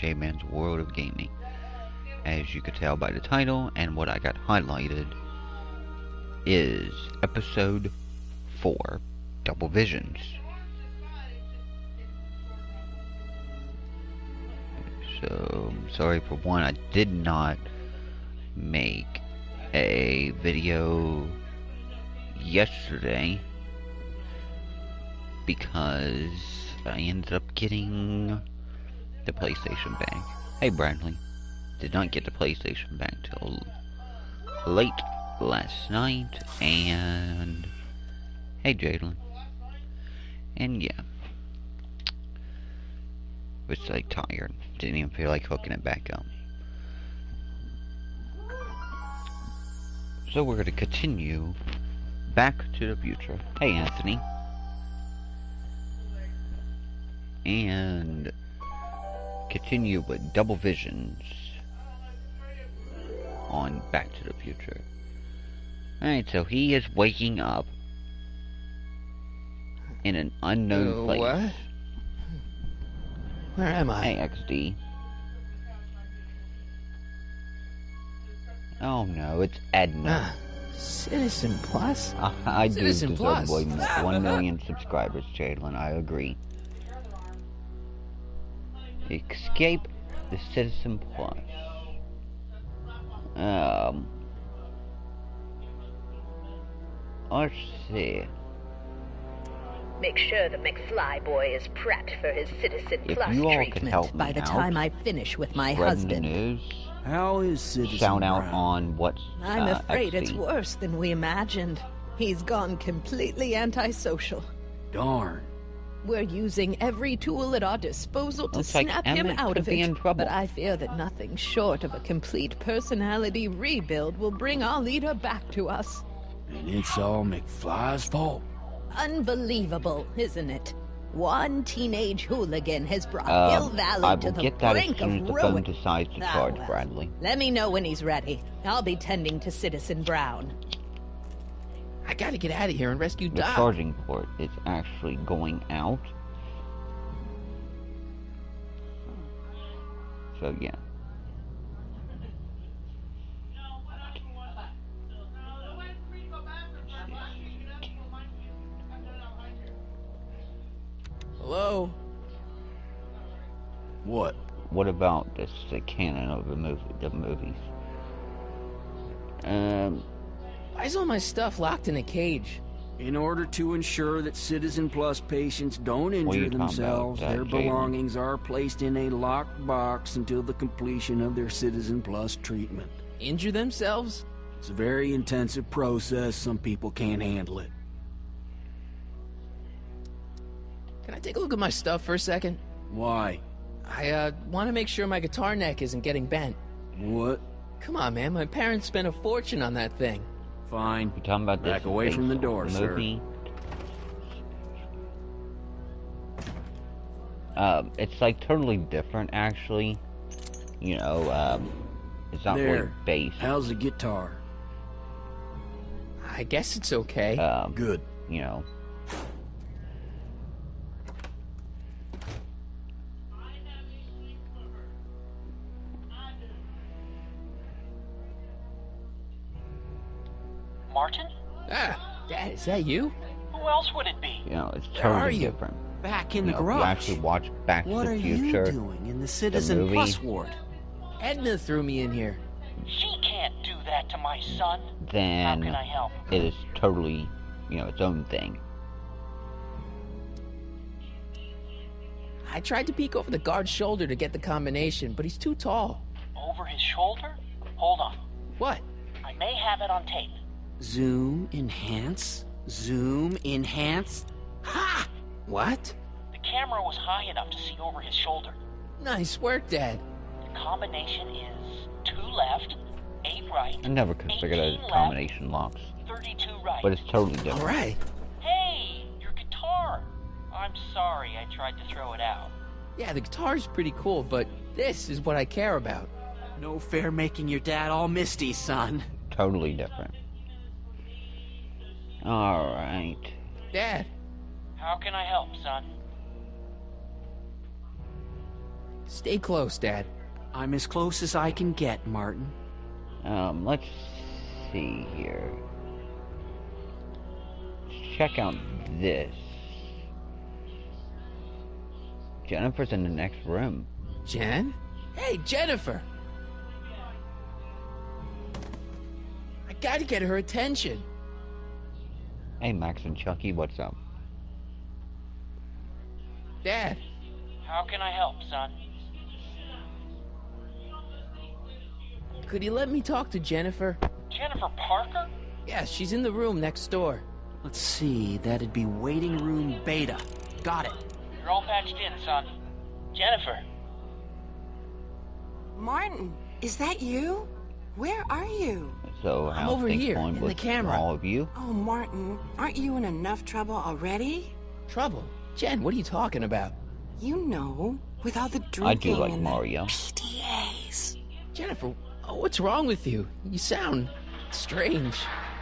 J-Man's World of Gaming. As you could tell by the title and what I got highlighted is episode 4, Double Visions. So, sorry for one, I did not make a video yesterday because I ended up getting the PlayStation back. Hey Bradley. Did not get the PlayStation back till late last night, and hey Jalen. And yeah. Was like tired. Didn't even feel like hooking it back up. So we're gonna continue Back to the Future. Hey Anthony. And continue with Double Visions on Back to the Future. Alright, so he is waking up in an unknown place. What? Where am I? Hey, XD. Oh no, it's Edna. Citizen Plus? I do Citizen deserve Plus. 1 million subscribers, Jalen, I agree. Escape the Citizen Plus. Let's see. Make sure the McFly boy is prepped for his Citizen If Plus you all could treatment help me by the out, time I finish with my spread the husband. news. How is Citizen Shout out Brown? on what's I'm afraid XD. it's worse than we imagined. He's gone completely antisocial. Darn. We're using every tool at our disposal to Looks like snap him Emmett out could of be it. in trouble. But I fear that nothing short of a complete personality rebuild will bring our leader back to us. And it's all McFly's fault. Unbelievable, isn't it? One teenage hooligan has brought Bill I Valley will to the get that as brink soon of as the phone ruin. decides to Ah, charge, well. Bradley. Let me know when he's ready. I'll be tending to Citizen Brown. I gotta get out of here and rescue The Doc. charging port is actually going out. So yeah. Hello? What? What about this, the canon of the movies? Why is all my stuff locked in a cage? In order to ensure that Citizen Plus patients don't What are you injure talking themselves, about, their Jaden? belongings are placed in a locked box until the completion of their Citizen Plus treatment. Injure themselves? It's a very intensive process. Some people can't handle it. Can I take a look at my stuff for a second? Why? I, want to make sure my guitar neck isn't getting bent. What? Come on, man. My parents spent a fortune on that thing. Fine. You talking about this Back away from the based door, on sir. movie? It's like totally different, actually. You know, it's not really There. based. How's the guitar? I guess it's okay. Good. You know. Martin? Dad, is that you? Who else would it be? You know, it's Where are totally you? different. Back in You the know, if you garage. actually watch Back What to are the you Future, doing in the Citizen movie? Plus ward? Edna threw me in here. She can't do that to my son. How then can I help? it is totally, you know, its own thing. I tried to peek over the guard's shoulder to get the combination, but he's too tall. Over his shoulder? Hold on. What? I may have it on tape. Zoom, enhance, zoom, enhance. Ha! What? The camera was high enough to see over his shoulder. Nice work, Dad. The combination is 2 left, 8 right, I never could figure out 18 the combination locks, 32 right. but it's totally different. All right. Hey, your guitar! I'm sorry I tried to throw it out. Yeah, the guitar's pretty cool, but this is what I care about. No fair making your dad all misty, son. Totally different. Alright. Dad, How can I help, son? Stay close, Dad. I'm as close as I can get, Martin. Let's see here. Check out this. Jennifer's in the next room. Jen? Hey, Jennifer! I gotta get her attention. Hey, Max and Chucky, what's up? Dad, How can I help, son? could you let me talk to Jennifer? Jennifer Parker? Yeah, she's in the room next door. Let's see, that'd be waiting room beta. Got it. You're all patched in, son. Jennifer. Martin, is that you? Where are you? So, I'm how's over things here, going in the with camera. all of you? Oh, Martin, aren't you in enough trouble already? Trouble? Jen, what are you talking about? You know, with all the I drinking do like and Mario. the PDAs. Jennifer, what's wrong with you? You sound strange.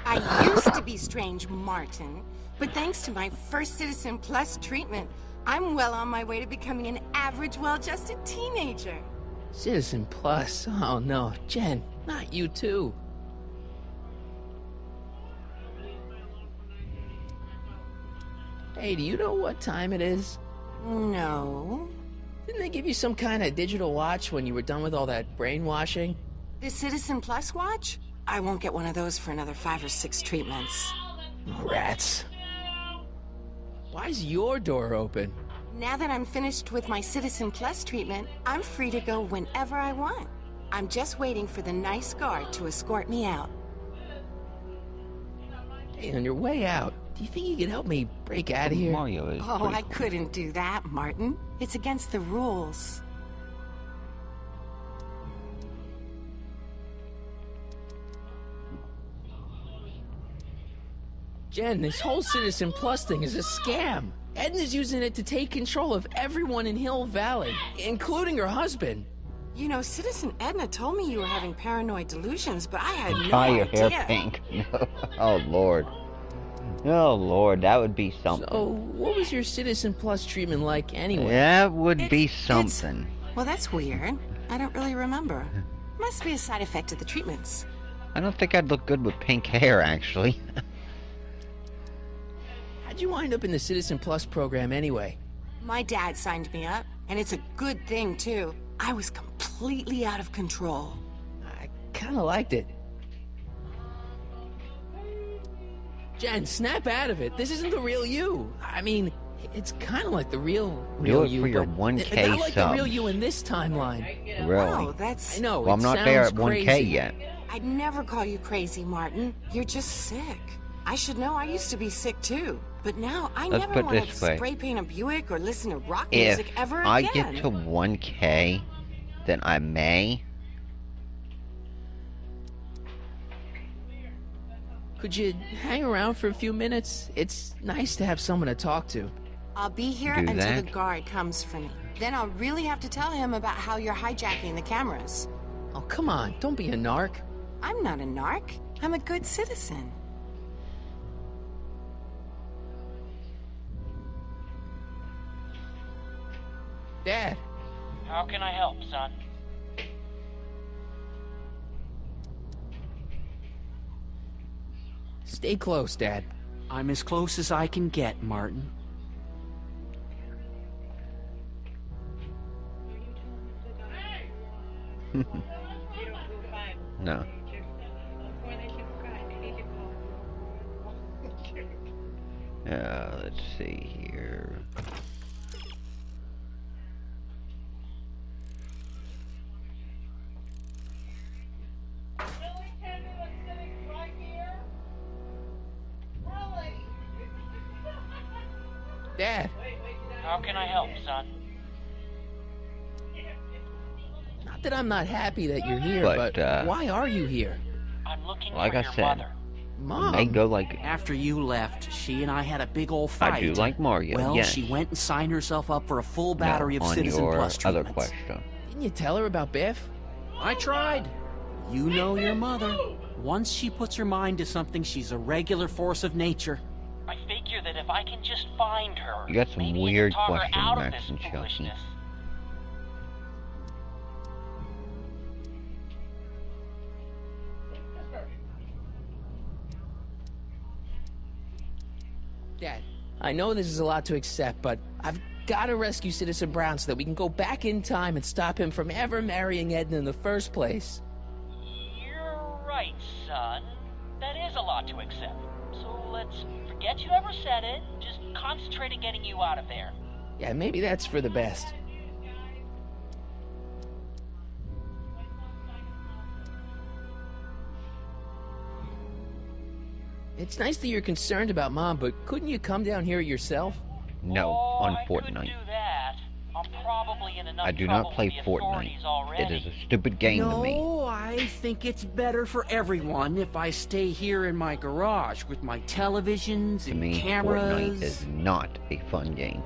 I used to be strange, Martin, but thanks to my First Citizen Plus treatment, I'm well on my way to becoming an average, well-adjusted teenager. Citizen Plus? Oh no, Jen, not you too. Hey, do you know what time it is? No. Didn't they give you some kind of digital watch when you were done with all that brainwashing? The Citizen Plus watch? I won't get one of those for another 5 or 6 treatments. Rats. Why's your door open? Now that I'm finished with my Citizen Plus treatment, I'm free to go whenever I want. I'm just waiting for the nice guard to escort me out. Hey, on your way out, do you think you can help me break out of here? Mario is Oh, pretty I cool. couldn't do that, Martin. It's against the rules. Jen, this whole Citizen Plus thing is a scam. Edna's using it to take control of everyone in Hill Valley, including her husband. You know, Citizen Edna told me you were having paranoid delusions, but I had no Dye your hair idea. pink. No. Oh, Lord. Oh, Lord, that would be something. So, what was your Citizen Plus treatment like anyway? That would be It's- something. Well, that's weird. I don't really remember. Must be a side effect of the treatments. I don't think I'd look good with pink hair, actually. How'd you wind up in the Citizen Plus program anyway? My dad signed me up, and it's a good thing, too. I was completely out of control. I kinda liked it. Jen, snap out of it. This isn't the real you. I mean, it's kinda like the real it you, for your but 1K not like the real subs. you in this timeline. Really? Wow, that's... I know, Well, I'm it not there at sounds 1K crazy. yet. I'd never call you crazy, Martin. You're just sick. I should know I used to be sick, too. But now I Let's never put want to this way. spray paint a Buick or listen to rock If music ever I again. get to 1K, then I may. Could you hang around for a few minutes? It's nice to have someone to talk to. I'll be here Do until that? the guard comes for me. Then I'll really have to tell him about how you're hijacking the cameras. Oh, come on, don't be a narc. I'm not a narc. I'm a good citizen. Dad, How can I help, son? stay close, Dad. I'm as close as I can get, Martin. No. Let's see here. Dad, How can I help, son? not that I'm not happy that you're here, But, but why are you here? I'm looking Like for I your said, mother. Mom, They go like, After you left, she and I had a big old fight. I do like Mario, Well, yes. she went and signed herself up for a full battery no, of on Citizen your Plus other treatments. question. didn't you tell her about Biff? I tried. You know your mother. Once she puts her mind to something, she's a regular force of nature. I figure that if I can just find her, You got some maybe weird I can talk her questions, out of Max this and Chelsea. foolishness. Dad, I know this is a lot to accept, but I've got to rescue Citizen Brown so that we can go back in time and stop him from ever marrying Edna in the first place. You're right, son. That is a lot to accept. So let's forget you ever said it. Just concentrate on getting you out of there. Yeah, maybe that's for the best. It's nice that you're concerned about Mom, but couldn't you come down here yourself? No, Oh, on I couldn't Fortnite. do that. I'm probably in enough I do trouble not play with the authorities Fortnite. already. It is a stupid game to me. No, I think it's better for everyone if I stay here in my garage with my televisions To and me, cameras. Fortnite is not a fun game.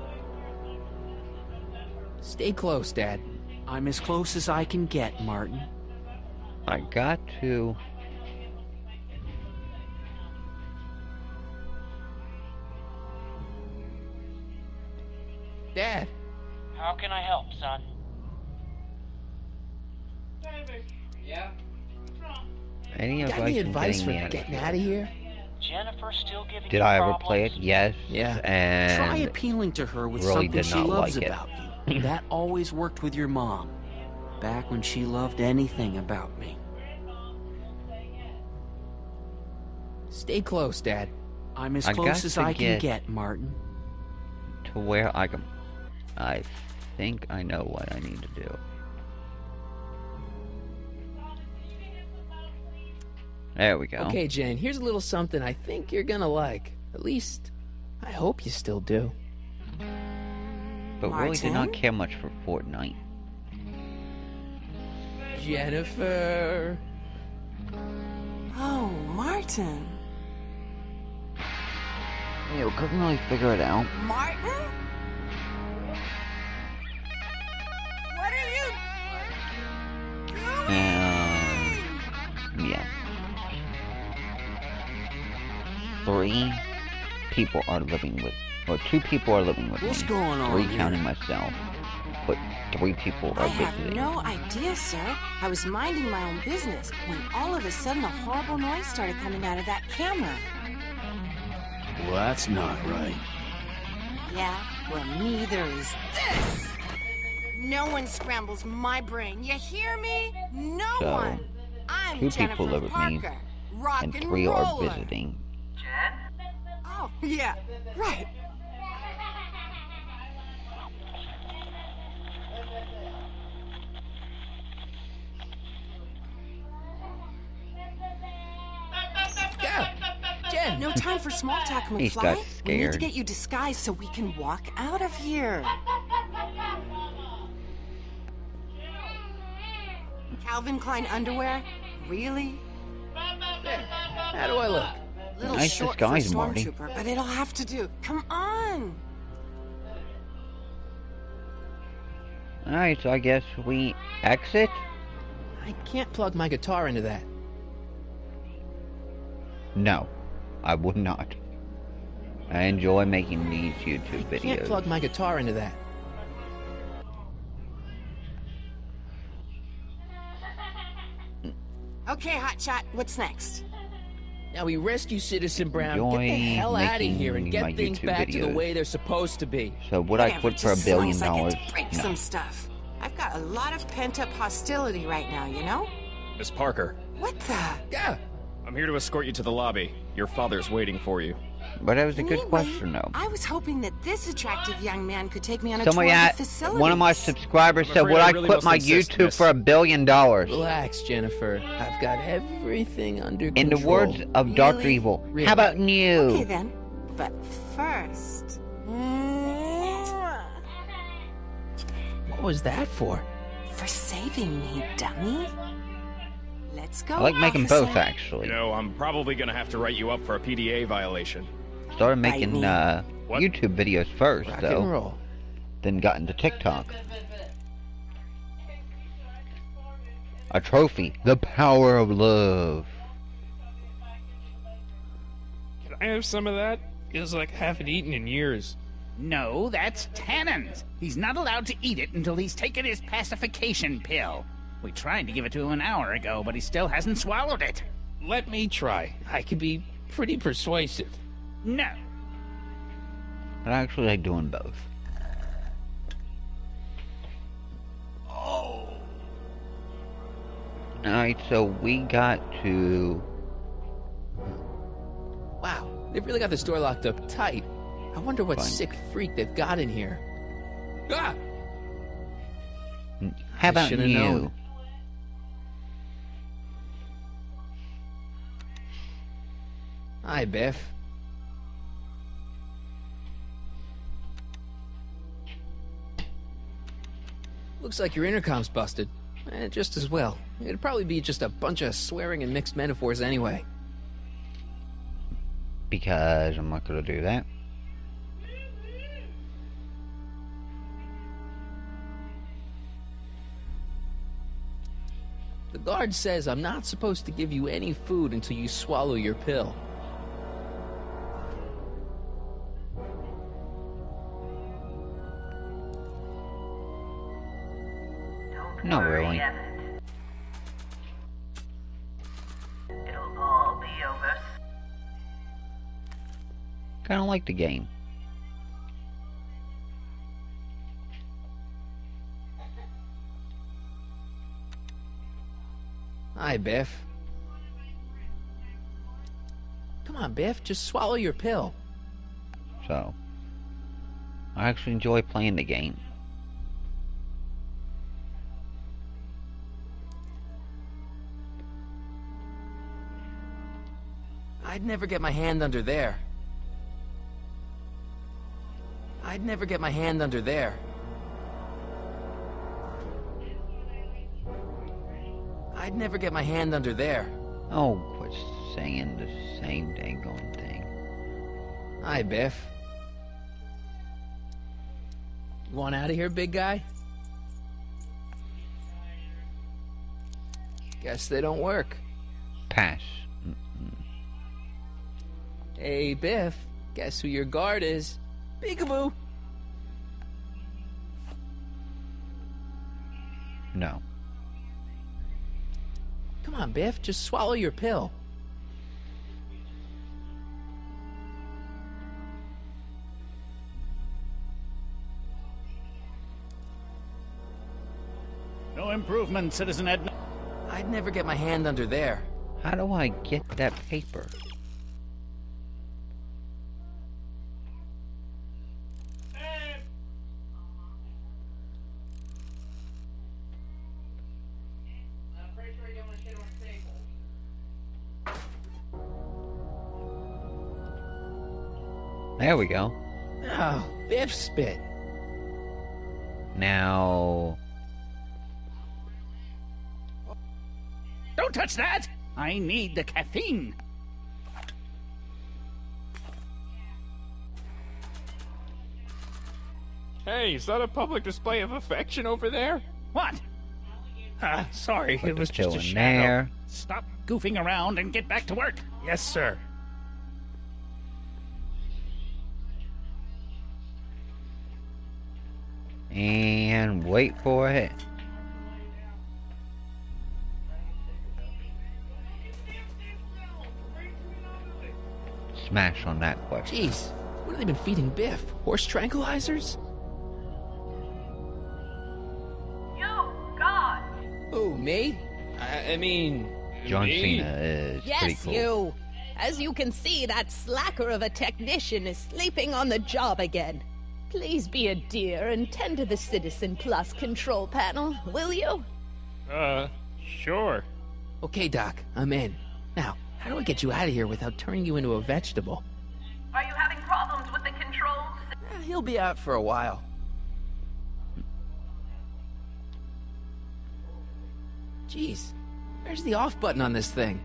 Stay close, Dad. I'm as close as I can get, Martin. I got to... Dad, How can I help, son? Any got any advice advice for on getting out of here? Jennifer still giving Did you I ever problems? play it? Yes. Yeah. Try And appealing to her with really something did she not loves like it. about you. That always worked with your mom. Back when she loved anything about me. Stay close, Dad. I'm as I close got as to I can get- get, Martin. to where I can... I think I know what I need to do. There we go. Okay, Jane, here's a little something I think you're gonna like. At least, I hope you still do. But really did not Martin? care much for Fortnite. Jennifer. Oh, Martin. You know, couldn't really figure it out. Martin? What are you doing? Yeah. 3 people are living with... Or 2 people are living with What's me. going on 3 here? counting myself. But 3 people I are have visiting. no idea, sir. I was minding my own business when all of a sudden a horrible noise started coming out of that camera. Well, that's not right. Yeah, well, neither is this. No one scrambles my brain. You hear me? No So, one. I'm 2 Jennifer people live with me, Parker, rock and and 3 are roller. visiting. Oh, yeah, right. Yeah, Jen. No time for small talk, He's got McFly. We need to scared. get you disguised so we can walk out of here. Calvin Klein underwear? Really? How do I look? Little Nice short disguise, for Marty. Stormtrooper, but it'll have to do. Come on. Alright, so I guess we exit? I can't plug my guitar into that. No, I would not. I enjoy making these YouTube I can't videos. plug my guitar into that. Okay, Hotshot, what's next? Now we rescue Citizen Brown, get the Enjoy hell out of making here and my get things YouTube back to the videos. way they're supposed to be. So would I Whatever, quit for $1 just billion? as long as I get to break No. some stuff. I've got a lot of pent-up hostility right now, you know? Miss Parker, What the? Yeah. I'm here to escort you to the lobby. Your father's waiting for you. But that was a Can good you question, wait? though. I was hoping that this attractive young man could take me on a Somebody tour of at the facility. one of my subscribers I'm said, afraid would I I really quit must my insist, YouTube miss. for $1 billion? Relax, Jennifer. I've got everything under In control. the words of Dr. Really? Evil, Really? how about you? Okay then, but first... What was that for? For saving me, dummy. Let's go, I like making officer. both, actually. You know, I'm probably gonna have to write you up for a PDA violation. Started making me. What? YouTube videos first, Rock though. and roll. Then got into TikTok. A trophy. The power of love. Can I have some of that? Feels like I haven't eaten in years. No, that's Tannen's. He's not allowed to eat it until he's taken his pacification pill. We tried to give it to him an hour ago, but he still hasn't swallowed it. Let me try. I can be pretty persuasive. No. But I actually like doing both. Alright, so we got to... Wow, they've really got this door locked up tight. I wonder what Fine. sick freak they've got in here. Ah! How about should've you? known. Hi, Biff. Looks like your intercom's busted. Just as well. It'd probably be just a bunch of swearing and mixed metaphors anyway. Because I'm not gonna do that. The guard says I'm not supposed to give you any food until you swallow your pill. Not really. It'll all be over. Kinda like the game. Hi, Biff. Come on, Biff, just swallow your pill. So, I actually enjoy playing the game. I'd never get my hand under there. I'd never get my hand under there. I'd never get my hand under there. Oh, quit saying the same daggone thing. Hi, Biff. You want out of here, big guy? Guess they don't work. Pass. Hey, Biff. Guess who your guard is? Peekaboo. No. Come on, Biff. Just swallow your pill. No improvement, Citizen Edna. I'd never get my hand under there. How do I get that paper? There we go. Oh, Biff spit. Now... Don't touch that! I need the caffeine. Hey, is that a public display of affection over there? What? Sorry, Put it was the just pill a in shadow. there. Stop goofing around and get back to work. Yes, sir. And wait for it. Smash on that question. Jeez, what have they been feeding Biff? Horse tranquilizers? You, God! Who, me? I mean... John me? Cena is pretty Yes, cool. you. As you can see, that slacker of a technician is sleeping on the job again. Please be a dear and tend to the Citizen Plus control panel, will you? Sure. Okay, Doc, I'm in. Now, how do I get you out of here without turning you into a vegetable? Are you having problems with the controls? He'll be out for a while. Jeez, where's the off button on this thing?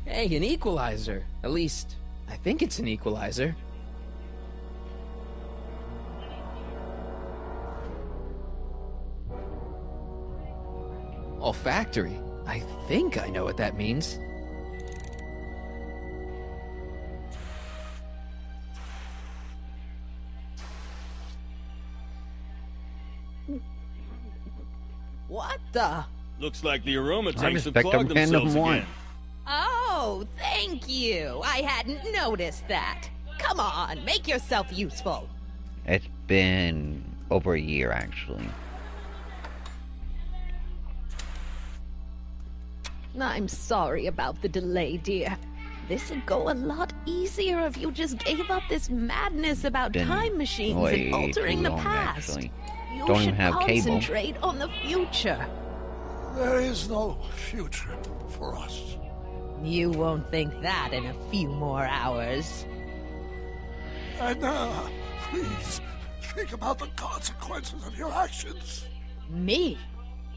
Hey, an equalizer. At least, I think it's an equalizer. Olfactory. I think I know what that means. What the? Looks like the aroma I tanks have respect clogged them themselves one. again. Oh, thank you. I hadn't noticed that. Come on, make yourself useful. It's been over a year, actually. I'm sorry about the delay, dear. This'd go a lot easier if you just gave up this madness about time machines and altering the past. Actually. You Don't should even have cable. concentrate on the future. There is no future for us. You won't think that in a few more hours. Edna, please, think about the consequences of your actions. Me?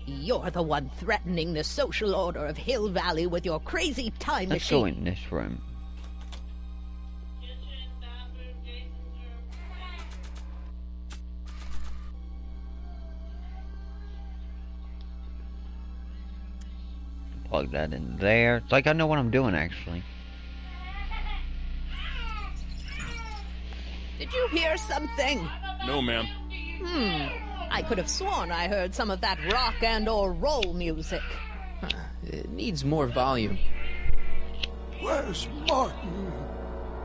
You're the one threatening the social order of Hill Valley with your crazy time Let's machine. go in this room. Plug that in there. It's like I know what I'm doing, actually. Did you hear something? No, ma'am. I could have sworn I heard some of that rock and or roll music. It needs more volume. Where's Martin?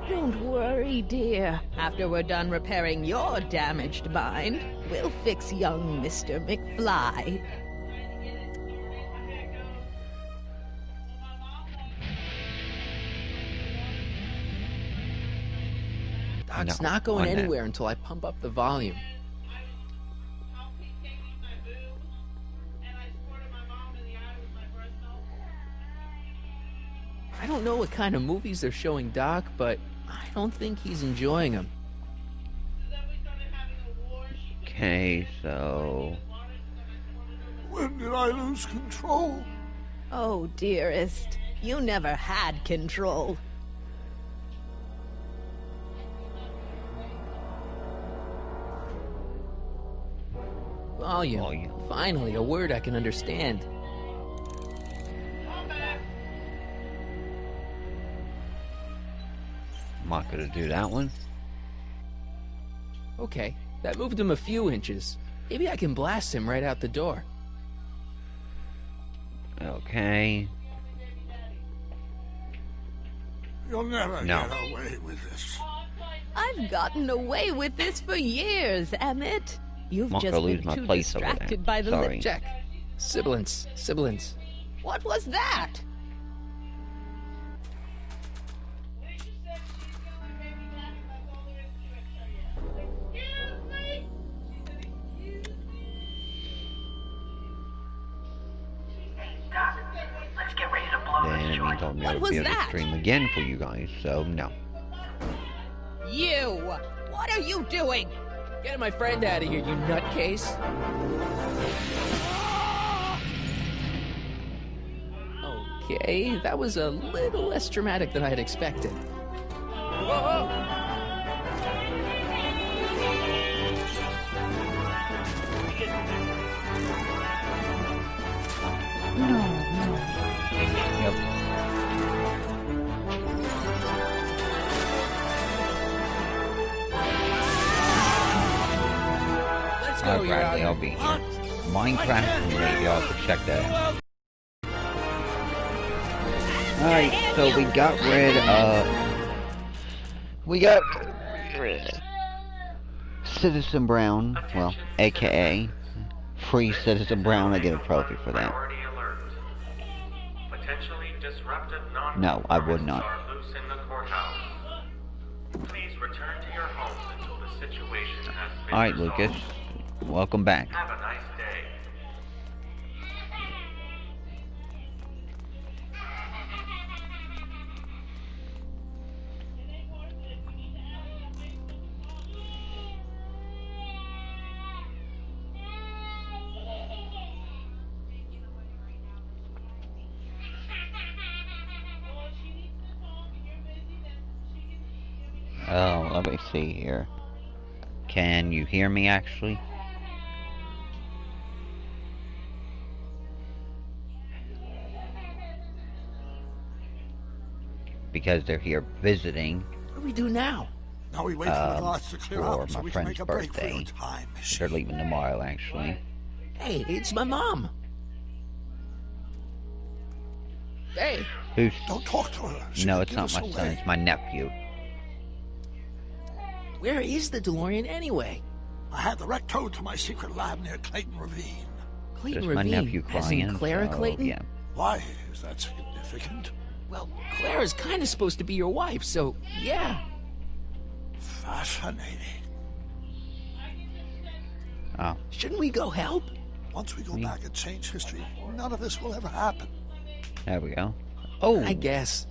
Don't worry, dear. After we're done repairing your damaged mind, we'll fix young Mr. McFly. Doc's No, not going on that. anywhere until I pump up the volume. I don't know what kind of movies they're showing Doc, but I don't think he's enjoying them. Okay, so... When did I lose control? Oh, dearest, you never had control. Volume. Finally, a word I can understand. I'm not gonna do that one. Okay, that moved him a few inches. Maybe I can blast him right out the door. Okay. You'll never No. get away with this. I've gotten away with this for years, Emmett. You've I'm just gonna lose been my too place over there. distracted by the Sorry. lip. Check. Sibilance. Sibilance. What was that? Doc, let's get ready to blow Then this it means joint. I'll never was be able to that? stream again for you guys, so no. You! What are you doing? Get my friend out of here, you nutcase. Okay, that was a little less dramatic than I had expected. Yep. Let's go, Alright, Your Bradley, Honor. I'll be here. Minecraft and y'all can check that out. Alright, so we got rid of... We got... Citizen Brown, well, aka Free Citizen Brown. I get a trophy for that. No, I would not. Alright, Lucas. Welcome back. Have a nice day. Oh, let me see here. Can you hear me actually? Because they're here visiting. What do we do now? Now we wait for the lots to clear for up so my we can friend's make a break for birthday. your time machine. They're leaving tomorrow, actually. Hey, it's my mom. Hey. Who's? Don't talk to her. She No, could it's give not us my away. son. It's my nephew. Where is the DeLorean anyway? I had the wreck towed to my secret lab near Clayton Ravine. Clayton Just my Ravine, nephew as in crying. Clara so, Clayton? Yeah. Why is that significant? Well, Clara's kind of supposed to be your wife, so yeah. Fascinating. Oh. Shouldn't we go help? Once we go back and change history, none of this will ever happen. There we go. Oh. I guess.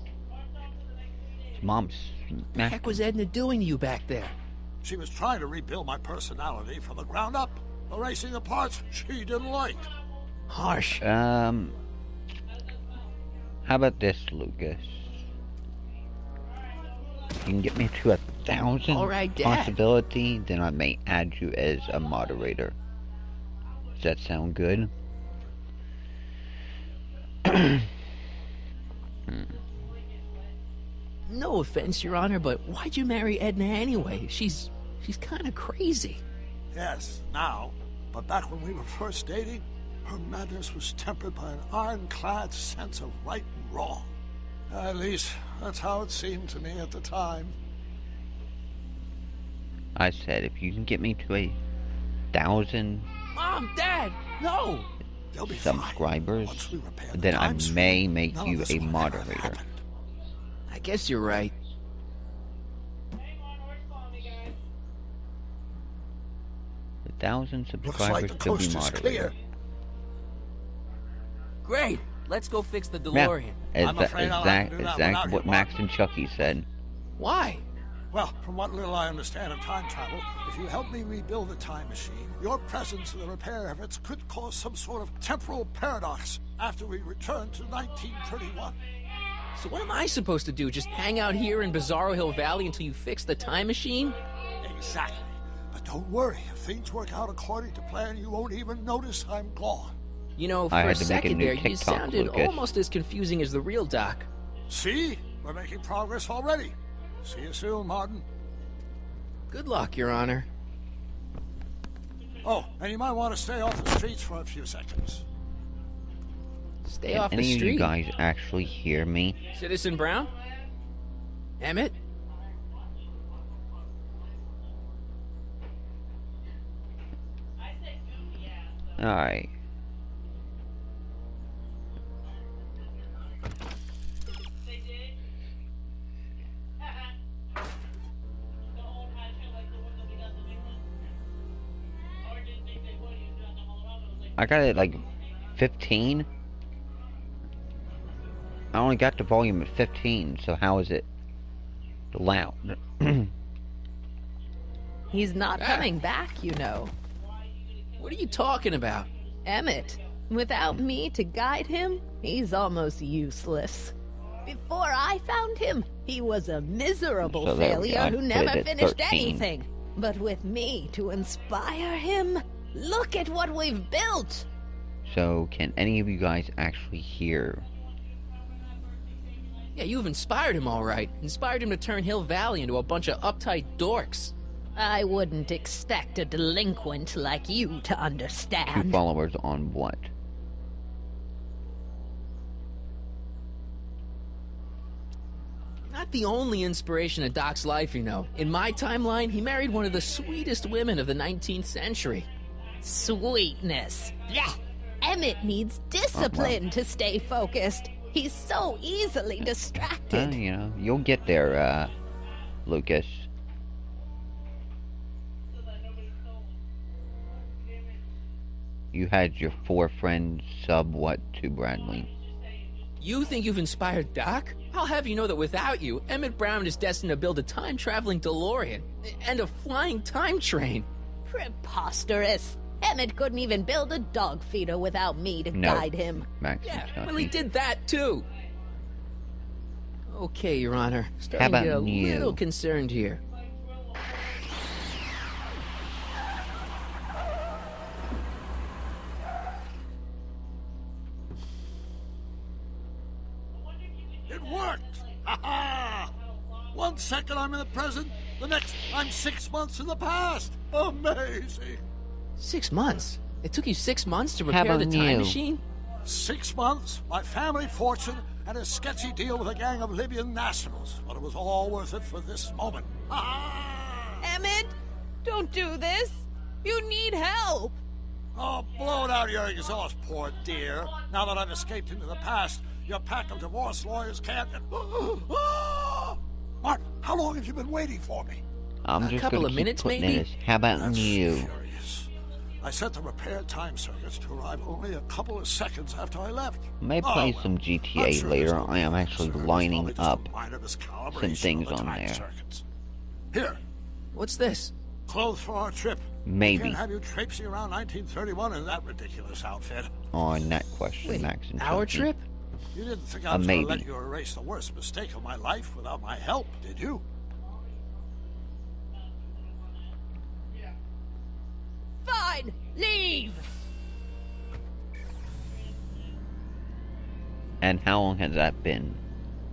Mom's. What the heck was Edna doing to you back there? She was trying to rebuild my personality from the ground up, erasing the parts she didn't like. Harsh. How about this, Lucas? You can get me to 1,000 All right, Dad. possibility, then I may add you as a moderator. Does that sound good? No offense, Your Honor, but why'd you marry Edna anyway? She's kind of crazy. Yes, now. But back when we were first dating, her madness was tempered by an ironclad sense of right and wrong. At least, that's how it seemed to me at the time. I said, if you can get me to 1,000 Mom, Dad, no! subscribers, then I may make you a moderator. I guess you're right. A 1,000 Looks subscribers like the to be coast is moderator. clear. Great. Let's go fix the DeLorean. Yeah, I'm afraid I'll have to do that without exactly what you, Max and Chucky said. Why? Well, from what little I understand of time travel, if you help me rebuild the time machine, your presence in the repair efforts could cause some sort of temporal paradox after we return to 1931. So what am I supposed to do? Just hang out here in Bizarro Hill Valley until you fix the time machine? Exactly. But don't worry, if things work out according to plan, you won't even notice I'm gone. You know, for I a had to make a second new there, you TikTok, sounded Lucas. almost as confusing as the real Doc. See? We're making progress already. See you soon, Martin. Good luck, Your Honor. Oh, and you might want to stay off the streets for a few seconds. Stay Can off the any of street. you guys actually hear me? Citizen Brown? Emmett? Alright. I got it like 15. I only got the volume at 15, so how is it loud? He's not coming back, you know. What are you talking about? Emmett, without me to guide him, he's almost useless. Before I found him, he was a miserable So there we failure go. who I never put it at finished 13. anything. But with me to inspire him, look at what we've built. So, can any of you guys actually hear? Yeah, you've inspired him all right. Inspired him to turn Hill Valley into a bunch of uptight dorks. I wouldn't expect a delinquent like you to 2 understand. followers on what? You're not the only inspiration of Doc's life, you know. In my timeline, he married one of the sweetest women of the 19th century. Sweetness. Blech. Emmett needs discipline to stay focused. He's so easily distracted. You know, you'll get there, Lucas. You had your 4 friends sub what to Bradley? You think you've inspired Doc? I'll have you know that without you, Emmett Brown is destined to build a time-traveling DeLorean and a flying time train. Preposterous. Emmett couldn't even build a dog feeder without me to No. guide him. Max Yeah, and Chucky. well, he did that too. Okay, Your Honor. Starting How to get a about you? little concerned here. It worked! Ha ha! 1 second I'm in the present, the next I'm 6 months in the past. Amazing! 6 months? It took you 6 months to How repair the about time you? machine? 6 months, my family fortune, and a sketchy deal with a gang of Libyan nationals. But it was all worth it for this moment. Ha ha! Emmett, don't do this. You need help. Oh, blow it out of your exhaust port, dear. Now that I've escaped into the past, your pack of divorce lawyers can't... Martin, how long have you been waiting for me? I'm just couple gonna of keep minutes, putting maybe? in this. How about That's you? curious. I set the repaired time circuits to arrive only a couple of seconds after I left. May play well, some I'm GTA sure later. there's no I am reason actually concern. It's lining probably just a up minor miscalibration some things of the on time there. circuits. Here, What's this? clothes for our trip. Maybe. Can't have you traipsing around 1931 in that ridiculous outfit. On that question, Wait, Max and our Chunky. trip? You didn't think I was going to maybe. let you erase the worst mistake of my life without my help, did you? Fine, leave. And how long has that been?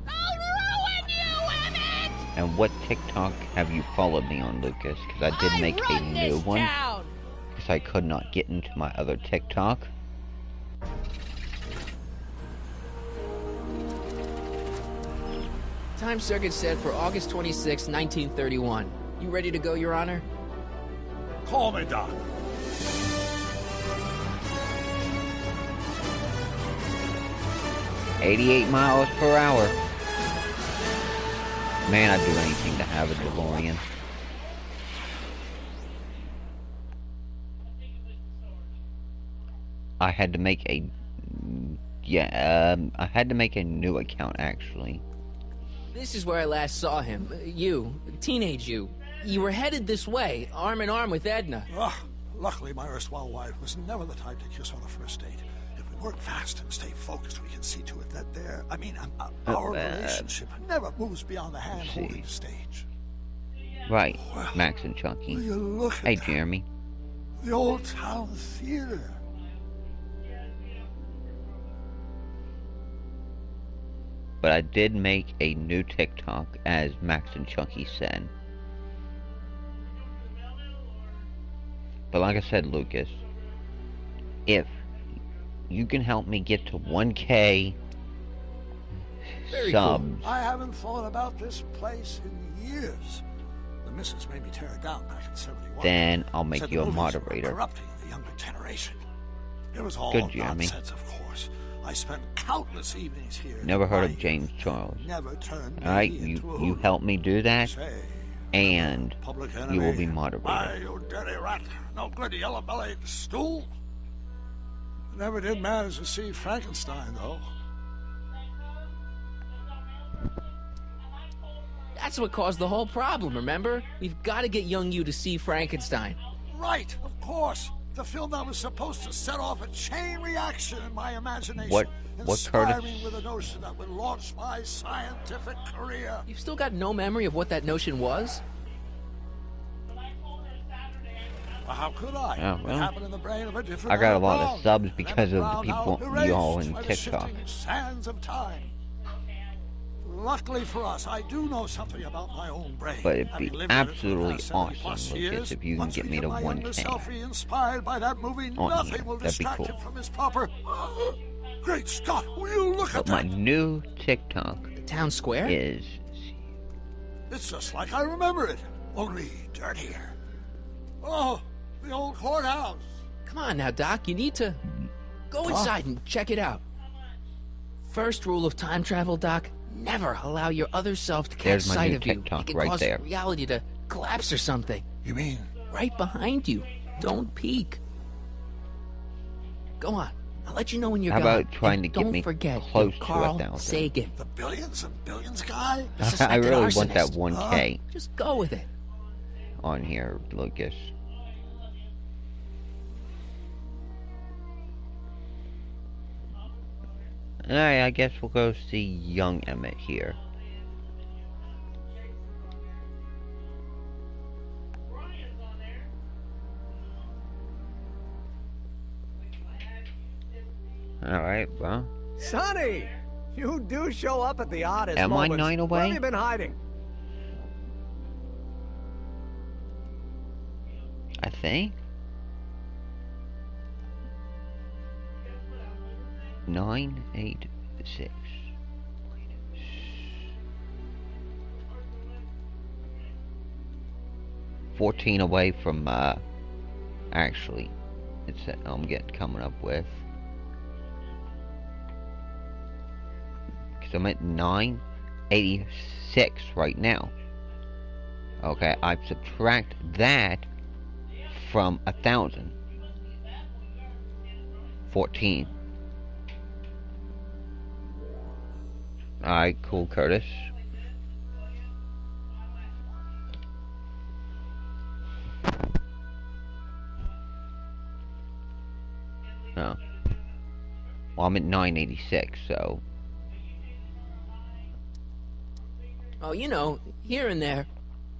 I'll ruin you, Emmett. And what TikTok have you followed me on, Lucas? Because I did make a run new this one. town. Because I could not get into my other TikTok. Time circuit set for August 26, 1931. You ready to go, Your Honor? Call me, Doc. $88 miles per hour. Man, I'd do anything to have a DeLorean. I had to make a... I had to make a new account, actually. This is where I last saw him. You, teenage you. You were headed this way, arm in arm with Edna. Luckily, my erstwhile wife was never the type to kiss on a first date. If we work fast and stay focused, we can see to it that our relationship never moves beyond the hand-holding stage. Right, Max and Chunky. Will you look at Hey, that? Jeremy. The Old Town Theater. But I did make a new TikTok, as Max and Chunky said. But like I said, Lucas, if you can help me get to 1K Very subs, I haven't thought about this place in years. The missus made me tear it down back in 71. then I'll make Said you the a movies were moderator. corrupting the younger generation. It was all Good, Jeremy. nonsense, of course. I spent countless evenings here. Never heard of My James Charles. Never turned me Alright, into a you hoodlum. help me do that, Say, and public you will enemy. be moderator. Why, you dirty rat. No good yellow-bellied stool. Never did manage to see Frankenstein, though. That's what caused the whole problem, remember? We've got to get young you to see Frankenstein. Right, of course. The film that was supposed to set off a chain reaction in my imagination. What inspiring Curtis? with a notion that would launch my scientific career. You've still got no memory of what that notion was? Well, how could I? Yeah, well, it happened in the brain of a different I got a Emmett lot Brown. of subs An because Emmett of Brown the people, now you all erased in by the TikTok. shifting sands of time. Luckily for us, I do know something about my own brain. But it'd Having be lived in it for the absolutely past 70+ awesome, years, Lucas, if you can once get we me to my younger 1K. self inspired by that movie, On nothing here. will That'd be distract cool. him from his proper. Great Scott! Will you look at But my that? new TikTok The town square? is... It's just like I remember it, only dirtier. Oh, the old courthouse. Come on now, Doc, you need to go inside and check it out. First rule of time travel, Doc, never allow your other self to catch There's my sight new of you. TikTok It can right cause there. reality to collapse or something. You mean? Right behind you. Don't peek. Go on. I'll let you know when you're How gone. about trying And to get don't me forget close you're to Carl 1,000? Sagan. The billions and billions guy? The I suspected really want that arsonist. 1K Just go with it. on here, Lucas. Alright, I guess we'll go see young Emmett here. Alright, well. Sonny! You do show up at the oddest Am I moments. 9 away? Where have you been hiding? I think. 9, 8, 6. 14 away from, actually, it's, I'm coming up with. Because I'm at 986 right now. Okay, I subtract that from 1,000. 14. Alright, cool, Curtis. Oh. Well, I'm at 986, so... Oh, you know, here and there,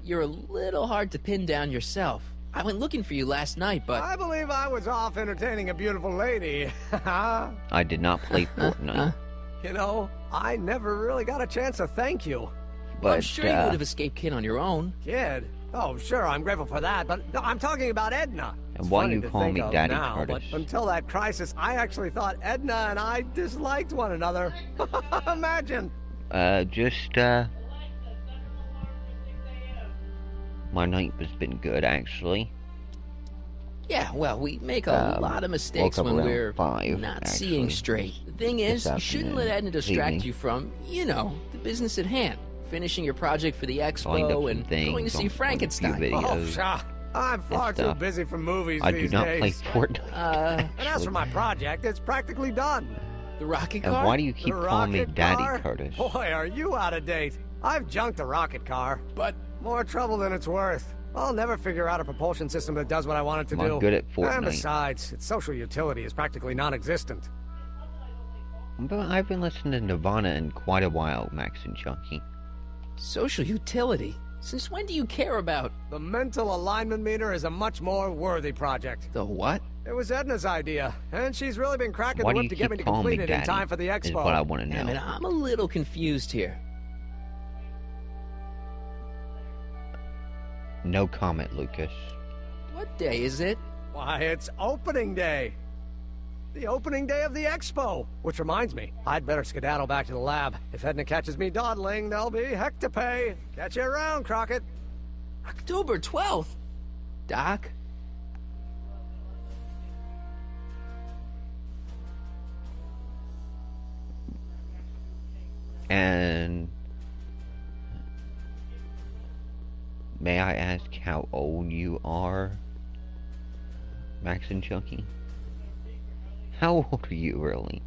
you're a little hard to pin down yourself. I went looking for you last night, but... I believe I was off entertaining a beautiful lady. I did not play Fortnite. You know, I never really got a chance to thank you. But, I'm sure you would have escaped Kid on your own. Kid? Oh, sure, I'm grateful for that, but no, I'm talking about Edna. And why you call me Daddy Curtis? But until that crisis, I actually thought Edna and I disliked one another. Imagine. My night has been good, actually. Yeah, well, we make a lot of mistakes when we're 5, not seeing straight. The thing is, you shouldn't let Edna distract you from, you know, the business at hand. Finishing your project for the expo and going to see Frankenstein. Oh, I'm far too busy for movies I these do not days. play Fortnite. And as for my project, it's practically done. The rocket car? And why do you keep calling me Daddy Curtis? Boy, are you out of date. I've junked the rocket car. But more trouble than it's worth. I'll never figure out a propulsion system that does what I want it to do. I'm good at Fortnite. And besides, its social utility is practically non-existent. I've been listening to Nirvana in quite a while, Max and Chucky. Social utility? Since when do you care about... The mental alignment meter is a much more worthy project. The what? It was Edna's idea, and she's really been cracking the whip to get me to complete it in time for the expo. Is what I want to know. I mean, I'm a little confused here. No comment, Lucas. What day is it? Why, it's opening day. The opening day of the expo. Which reminds me, I'd better skedaddle back to the lab. If Edna catches me dawdling, there'll be heck to pay. Catch you around, Crockett. October 12th? Doc? And... may I ask how old you are, Max and Chucky? How old are you, really?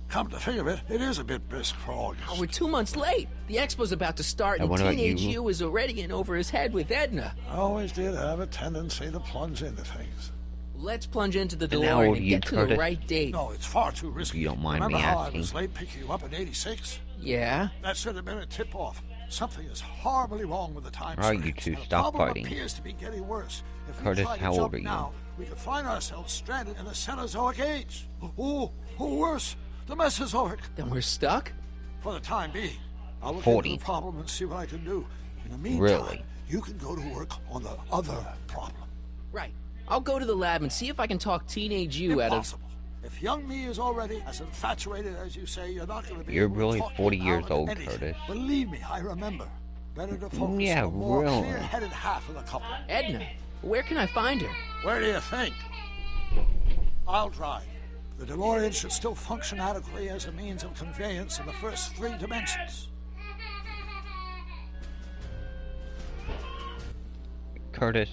Come to think of it, it is a bit brisk for August. Oh, we're 2 months late. The expo's about to start, and Teenage You is already in over his head with Edna. I always did have a tendency to plunge into things. Let's plunge into the DeLorean and get to the right date. No, it's far too risky. You don't mind Remember me how asking? I was late picking you up in 86? Yeah? That should have been a tip-off. Something is horribly wrong with the time All right, you circuits, two, and stop the problem fighting. appears to be getting worse. If Curtis, we try to how jump old are you? now, we could find ourselves stranded in the Cenozoic age. Or worse, the Mesozoic. Then we're stuck? For the time being. I'll look 40. into the problem and see what I can do. In the meantime, Really? you can go to work on the other problem. Right. I'll go to the lab and see if I can talk Teenage You out of... Impossible. If young me is already as infatuated as you say, you're not going to be You're able to really talk 40 me years out of old, anything. Curtis. Believe me, I remember. Better to focus Yeah, on the more really. clear-headed half of the couple. Edna, where can I find her? Where do you think? I'll drive. The DeLorean should still function adequately as a means of conveyance in the first 3 dimensions. Curtis,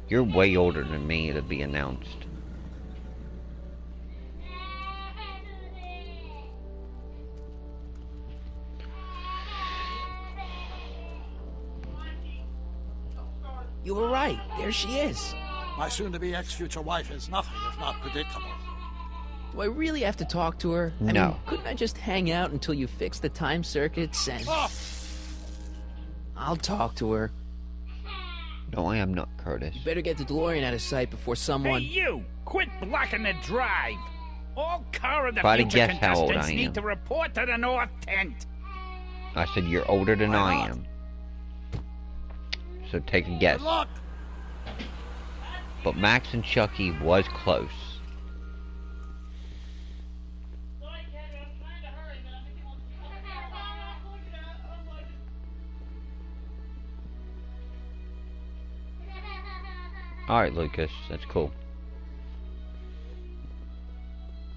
you're way older than me to be announced. You were right. There she is. My soon-to-be ex-future wife is nothing if not predictable. Do I really have to talk to her? I No. mean, couldn't I just hang out until you fix the time circuits and... Oh, I'll talk to her. No, I am not, Curtis. Better get the DeLorean out of sight before someone... Hey, you! Quit blocking the drive! All car of the Try to future guess how old contestants I am. need to report to the North Tent. I said you're older than Why I not? am. So take a guess. Good luck. But Max and Chucky was close. Alright, Lucas, that's cool.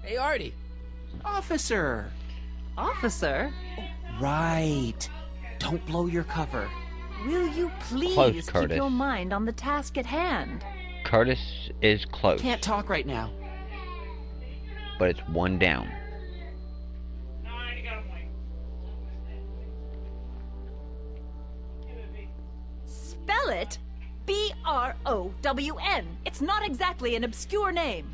Hey, Artie. Officer! Officer? Right. Don't blow your cover. Will you please Close, keep Curtis. your mind on the task at hand? Curtis is close. Can't talk right now. But it's one down. Spell it B-R-O-W-N. It's not exactly an obscure name.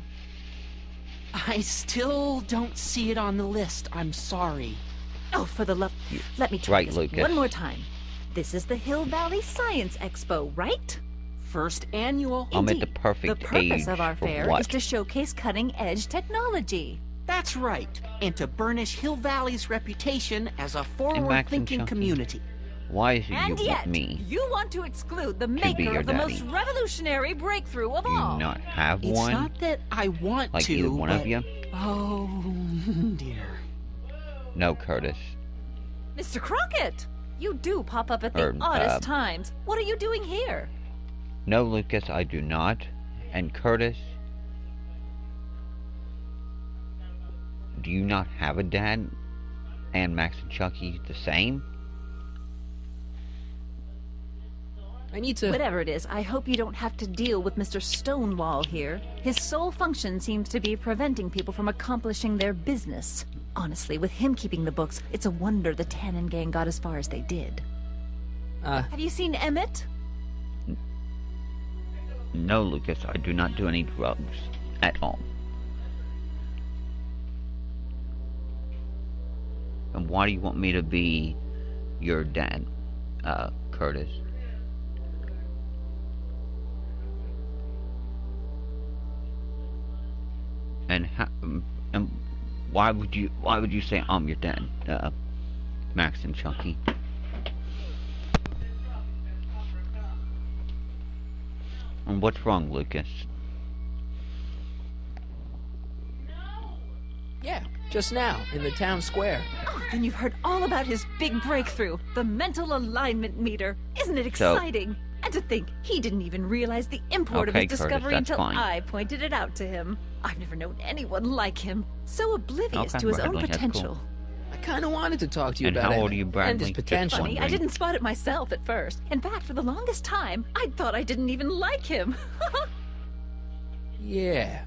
I still don't see it on the list. I'm sorry. Oh, for the love... Let me try Right, this Lucas. one more time. This is the Hill Valley Science Expo, right? First annual. I'm at Indeed. the perfect The purpose age of our for fair what? is to showcase cutting-edge technology. That's right. And to burnish Hill Valley's reputation as a Max and forward-thinking Chucky. community. Why is it And you yet, want me you want to exclude the be maker your of the daddy? most revolutionary breakthrough of Do you all. not have It's one? not that I want Like to, either one but... of you? Oh, dear. No, Curtis. Mr. Crockett! You do pop up at the oddest times. What are you doing here? No, Lucas, I do not. And Curtis, do you not have a dad? And Max and Chucky the same? I need to... Whatever it is, I hope you don't have to deal with Mr. Stonewall here. His sole function seems to be preventing people from accomplishing their business. Honestly, with him keeping the books, it's a wonder the Tannen gang got as far as they did. Have you seen Emmett? No, Lucas, I do not do any drugs. At all. And why do you want me to be your dad, Curtis? And why would you say I'm your dad, Max and Chucky? And what's wrong, Lucas? Yeah, just now, in the town square. Oh, then you've heard all about his big breakthrough, the mental alignment meter. Isn't it exciting? And to think, he didn't even realize the import of his Curtis, discovery that's until fine. I pointed it out to him. I've never known anyone like him. So oblivious to his Bradley, own that's potential. cool. I kind of wanted to talk to you And about how it. old are you, And Bradley? his Just potential. Funny, I didn't spot it myself at first. In fact, for the longest time, I thought I didn't even like him. Yeah.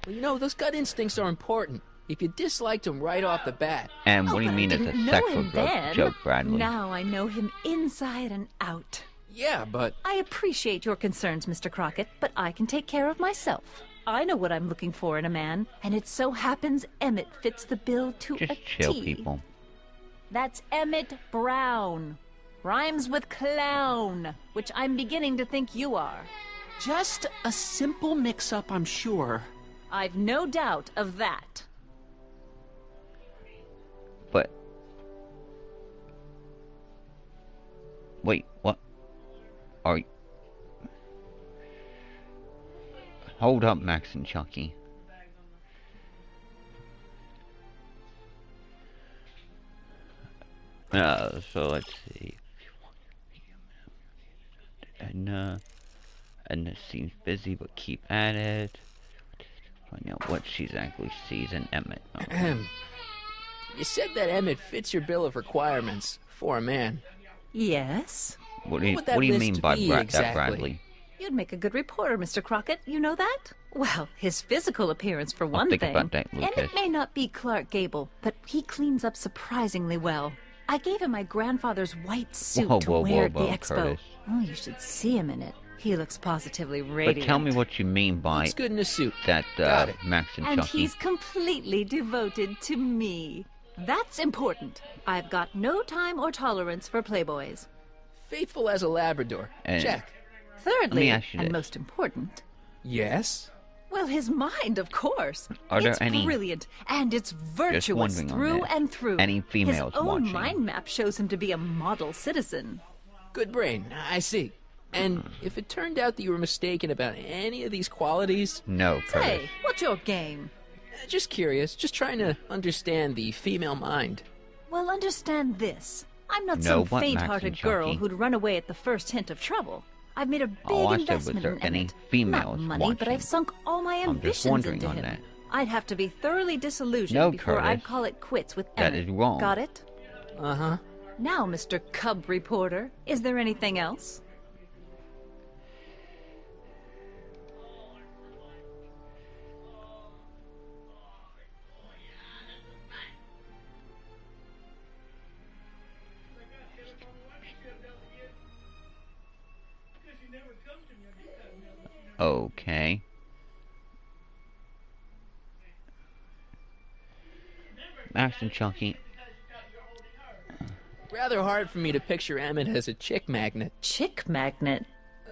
Well, you know, those gut instincts are important. If you disliked him right off the bat. And what do you but mean I it's a didn't know sexual him then. joke, Bradley? Now I know him inside and out. Yeah, but... I appreciate your concerns, Mr. Crockett, but I can take care of myself. I know what I'm looking for in a man, and it so happens Emmett fits the bill to Just a chill, T. people. That's Emmett Brown. Rhymes with clown, which I'm beginning to think you are. Just a simple mix-up, I'm sure. I've no doubt of that. But... Wait, what? Are you... Hold up, Max and Chucky. So let's see. And it seems busy, but keep at it. Find out what she exactly sees in Emmett. You said that Emmett fits your bill of requirements for a man. Yes? What do you, would that what do you list mean by be that, exactly? Bradley? You'd make a good reporter, Mr. Crockett. You know that? Well, his physical appearance, for one think thing. about that, Lucas. Emmett may not be Clark Gable, but he cleans up surprisingly well. I gave him my grandfather's white suit to wear at the expo. Curtis. Oh, you should see him in it. He looks positively radiant. But tell me what you mean by Looks good in a suit. that, Got it. Max and And Chucky. he's completely devoted to me. That's important. I've got no time or tolerance for playboys. Faithful as a Labrador. And- Check. Let Thirdly, me ask you and this. most important, Yes? Well, his mind, of course. Are there it's any... brilliant, and it's virtuous through and through. Any females his own watching? mind map shows him to be a model citizen. Good brain, I see. And if it turned out that you were mistaken about any of these qualities... No, Curtis. Say, what's your game? Just curious, just trying to understand the female mind. Well, understand this. I'm not some faint-hearted girl who'd run away at the first hint of trouble. I've made a big investment in Emmett. Not money, but I've sunk all my ambitions into him. That. I'd have to be thoroughly disillusioned before I'd call it quits with Emmett. That is wrong. Got it? Uh-huh. Now, Mr. Cub Reporter, is there anything else? Okay. Max and Chunky. Rather hard for me to picture Emmett as a chick magnet. Chick magnet?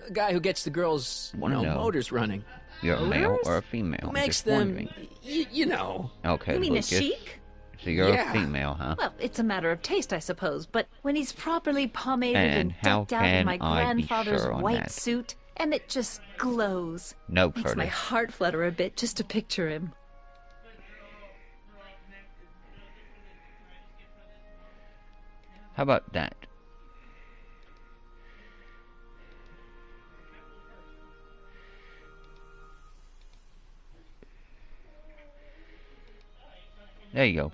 A guy who gets the girls, motors running. You're a male or a female? Who makes them, you know. Okay, you mean Lucas. a chic? So you're a female, huh? Well, it's a matter of taste, I suppose, but when he's properly pomaded and decked out in my grandfather's white suit, Emmett just glows. No, Curtis. Makes my heart flutter a bit just to picture him. How about that? There you go.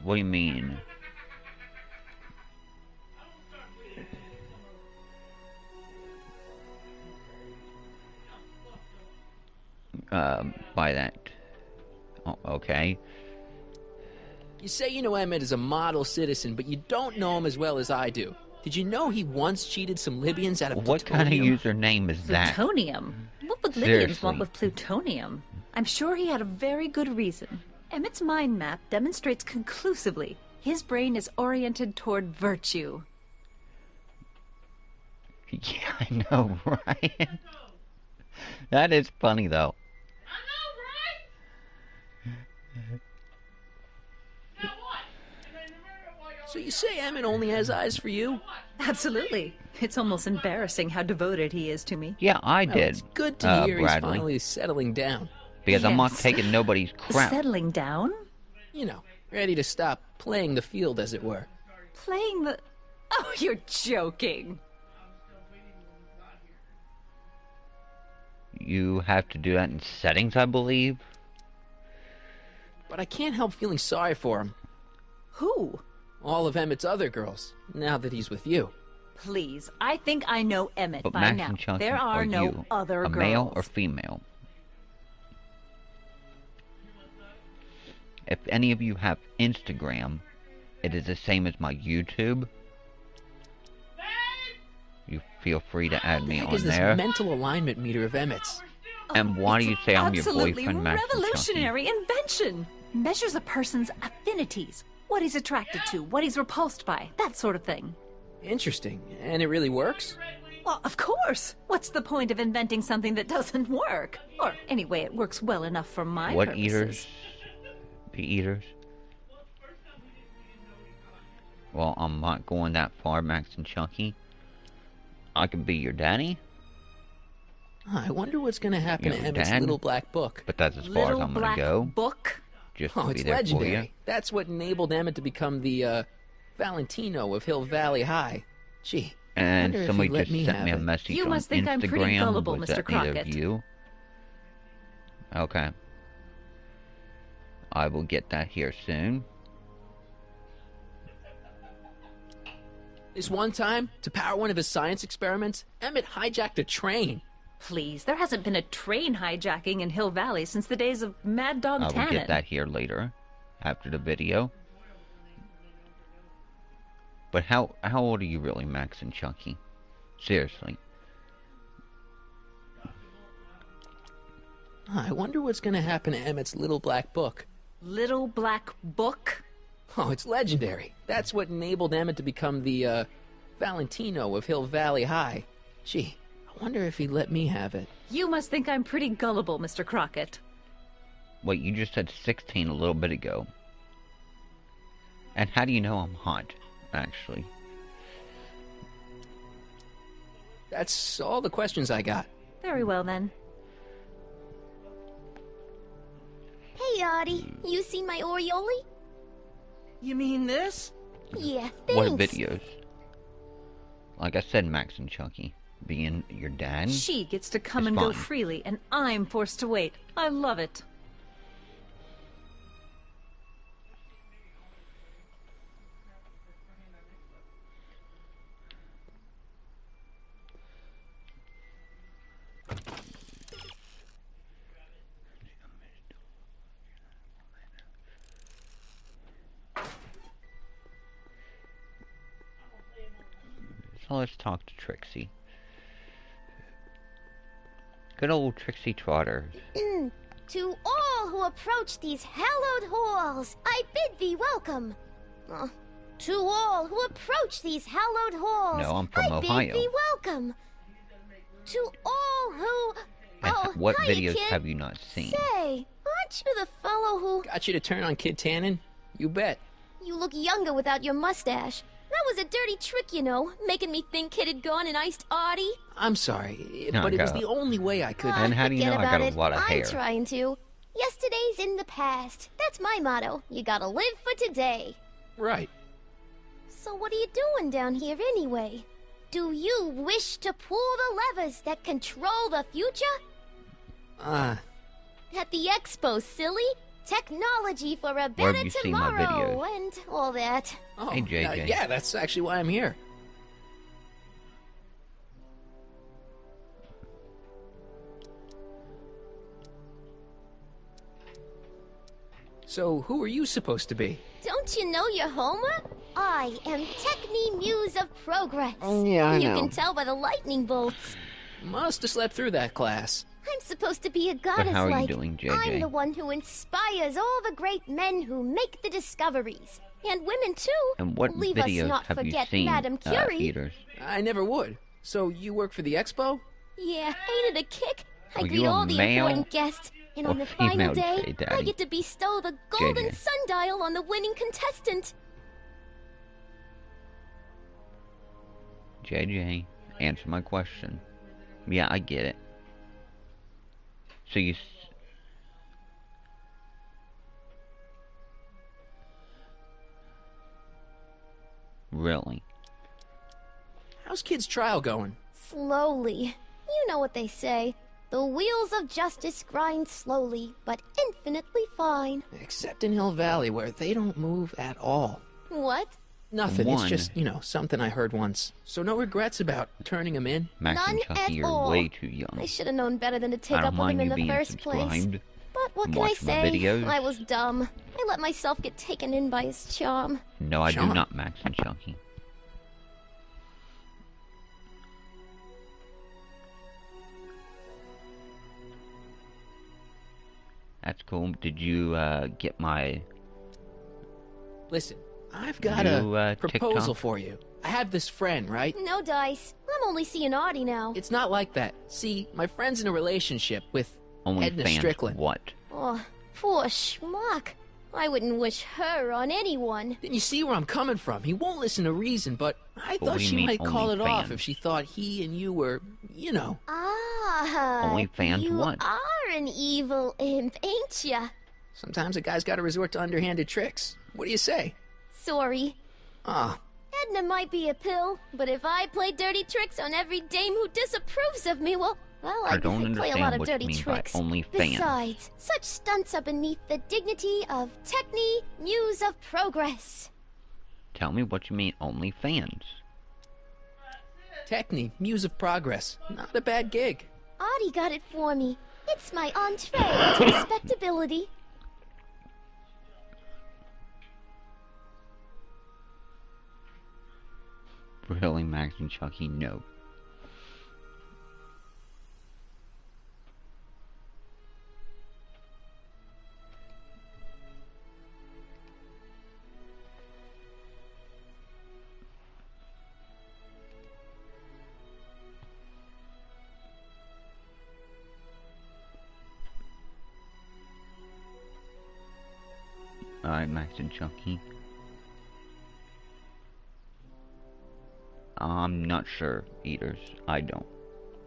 What do you mean? By that. Oh, okay. You say you know Emmett is a model citizen, but you don't know him as well as I do. Did you know he once cheated some Libyans out of What plutonium? kind of username is that? Plutonium? What would Libyans want with plutonium? I'm sure he had a very good reason. Emmett's mind map demonstrates conclusively his brain is oriented toward virtue. Yeah, I know, right? That is funny, though. So you say Emmett only has eyes for you? Absolutely. It's almost embarrassing how devoted he is to me. Yeah, I did. It's good to hear Bradley. he's finally settling down. Because I'm not taking nobody's crap. Settling down? You know, ready to stop playing the field, as it were. Playing the... Oh, you're joking. You have to do that in settings, I believe. But I can't help feeling sorry for him. Who? All of Emmett's other girls, now that he's with you. Please, I think I know Emmett But by Max now. and Chunky, There are no you other a girls. male or female? If any of you have Instagram, it is the same as my YouTube. You feel free to add me on Is this there. mental alignment meter of Emmett's? And why do you say I'm your boyfriend, Max and Chunky? Revolutionary invention! Measures a person's affinities. What he's attracted to, what he's repulsed by, that sort of thing. Interesting. And it really works? Well, of course. What's the point of inventing something that doesn't work? Or, anyway, it works well enough for my What purposes. eaters? Be eaters? Well, I'm not going that far, Max and Chunky. I can be your daddy. I wonder what's going to happen Your to Emmett's dad? little black book. But that's as far as I'm going to go. Book? Just Oh, to it's be there for you. legendary. That's what enabled Emmett to become the, Valentino of Hill Valley High. Gee. And wonder if somebody he'd let just me sent have me a it. message You on must think Instagram. I'm pretty gullible, Was Mr. that either Crockett. of you? I will get that here soon. This one time, to power one of his science experiments, Emmett hijacked a train. Please, there hasn't been a train hijacking in Hill Valley since the days of Mad Dog I will Tannen. get that here later, after the video. But how old are you really, Max and Chunky? Seriously. I wonder what's going to happen to Emmett's little black book. Little black book? Oh, it's legendary. That's what enabled Emmett to become the, Valentino of Hill Valley High. Gee, I wonder if he'd let me have it. You must think I'm pretty gullible, Mr. Crockett. Wait, you just said 16 a little bit ago. And how do you know I'm hot, actually? That's all the questions I got. Very well, then. Hey, Artie. You see my Orioli? You mean this? Yeah, What thanks. videos? Like I said, Max and Chucky, being your dad. She gets to come and fine. go freely, and I'm forced to wait. I love it. So let's talk to Trixie. Good old Trixie Trotter. To all who approach these hallowed halls, I bid thee welcome. To all who approach these hallowed halls, No, I'm from I Ohio. bid thee welcome. To all who... And what hiya, videos kid. have you not seen? Say, aren't you the fellow who... Got you to turn on Kid Tannen? You bet. You look younger without your mustache. That was a dirty trick, you know, making me think Kid had gone and iced Artie. I'm sorry, No, but it was go. the only way I could... And how do you Forget know I about got a it. lot of hair? I'm trying to. Yesterday's in the past. That's my motto. You gotta live for today. Right. So what are you doing down here anyway? Do you wish to pull the levers that control the future? At the expo, silly. Technology for a Where have better you seen my tomorrow videos? and all that. Oh, Hey, JJ. yeah, that's actually why I'm here. So, who are you supposed to be? Don't you know your Homer? I am Techni Muse of Progress. Yeah, I you know. can tell by the lightning bolts. Must have slept through that class. I'm supposed to be a goddess how are you like. doing, JJ? I'm the one who inspires all the great men who make the discoveries. And women too. And what Leave us videos not have you forget seen, Madame Curie. Eaters? I never would. So, you work for the expo? Yeah, ain't it a kick? I Are greet you a all the male important guests. And or on the final female, day, J I Daddy? get to bestow the golden JJ. sundial on the winning contestant. JJ, answer my question. Yeah, I get it. So you... Really? How's Kid's trial going? Slowly. You know what they say. The wheels of justice grind slowly, but infinitely fine. Except in Hill Valley, where they don't move at all. What? Nothing, One. it's just, you know, something I heard once. So no regrets about turning him in? Max and None Chucky, at you're all. way too young. I should have known better than to take I don't up with him mind in you the being first place. subscribed. But what and can I watch my say? videos. I was dumb. I let myself get taken in by his charm. No, I do Sean. not, Max and Chucky. That's cool. Did you get my Listen, I've got new a proposal TikTok? for you. I have this friend, right? No dice. I'm only seeing Artie now. It's not like that. See, my friend's in a relationship with Edna OnlyFans? Strickland. What? Oh, poor schmuck. I wouldn't wish her on anyone. Then you see where I'm coming from. He won't listen to reason, but I But what thought do you she mean, might call it off OnlyFans? if she thought he and you were, you know. Ah, OnlyFans you what? are an evil imp, ain't ya? Sometimes a guy's got to resort to underhanded tricks. What do you say? Sorry. Ah, Edna might be a pill, but if I play dirty tricks on every dame who disapproves of me, well, I I don't play a lot understand of what you dirty mean by tricks. OnlyFans. Besides, such stunts are beneath the dignity of Techni, Muse of Progress. Tell me what you mean OnlyFans. Techni, Muse of Progress. Not a bad gig. Artie got it for me. It's my entree to respectability. Really, Max and Chucky? No. Alright, Max and Chunky. I'm not sure, Eaters. I don't.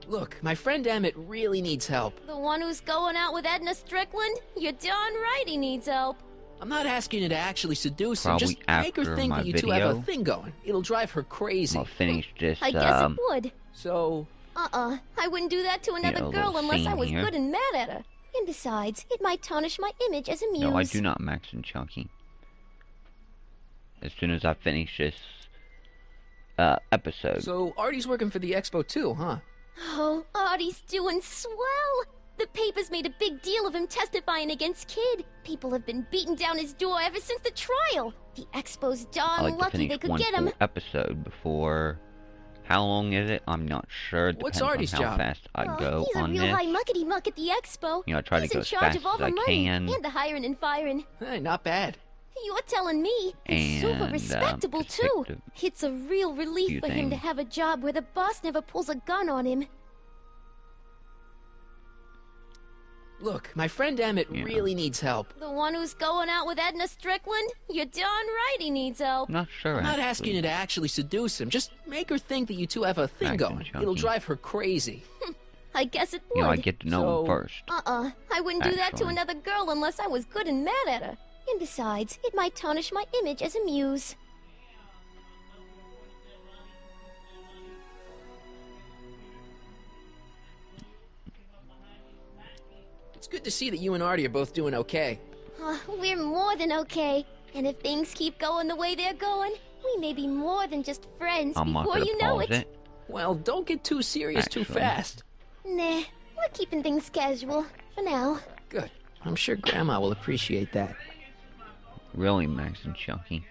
Look, my friend Emmett really needs help. The one who's going out with Edna Strickland? You're darn right he needs help. I'm not asking you to actually seduce him. Probably Just make her think that you two have a thing going. It'll drive her crazy. I'll finish this, I guess it would. So... I wouldn't do that to another girl unless I was good and mad at her. And besides, it might tarnish my image as a muse. No, I do not, Max and Chunky. As soon as I finish this episode. So Artie's working for the Expo too, huh? Oh, Artie's doing swell. The papers made a big deal of him testifying against Kid. People have been beating down his door ever since the trial. The Expo's darn lucky they could get him. Episode before. How long is it? I'm not sure. It What's depends Artie's on how job? fast I go he's a on real this. high muckety muck at the Expo. You know, I try to go He's as in charge fast of all as the I money can. and the hiring and firing. Hey, not bad. You're telling me. He's super respectable too. It's a real relief for him to have a job where the boss never pulls a gun on him. Look, my friend Emmett really needs help. The one who's going out with Edna Strickland? You're darn right he needs help. Not sure. I'm not asking you to actually seduce him. Just make her think that you two have a thing going. It'll drive her crazy. I guess it would. You know, I get to know him first. I wouldn't do that to another girl unless I was good and mad at her. And besides, it might tarnish my image as a muse. It's good to see that you and Artie are both doing okay. We're more than okay. And if things keep going the way they're going, we may be more than just friends before you know it. Well, don't get too serious too fast. Nah, we're keeping things casual, for now. Good. I'm sure Grandma will appreciate that. Really, Max and Chunky.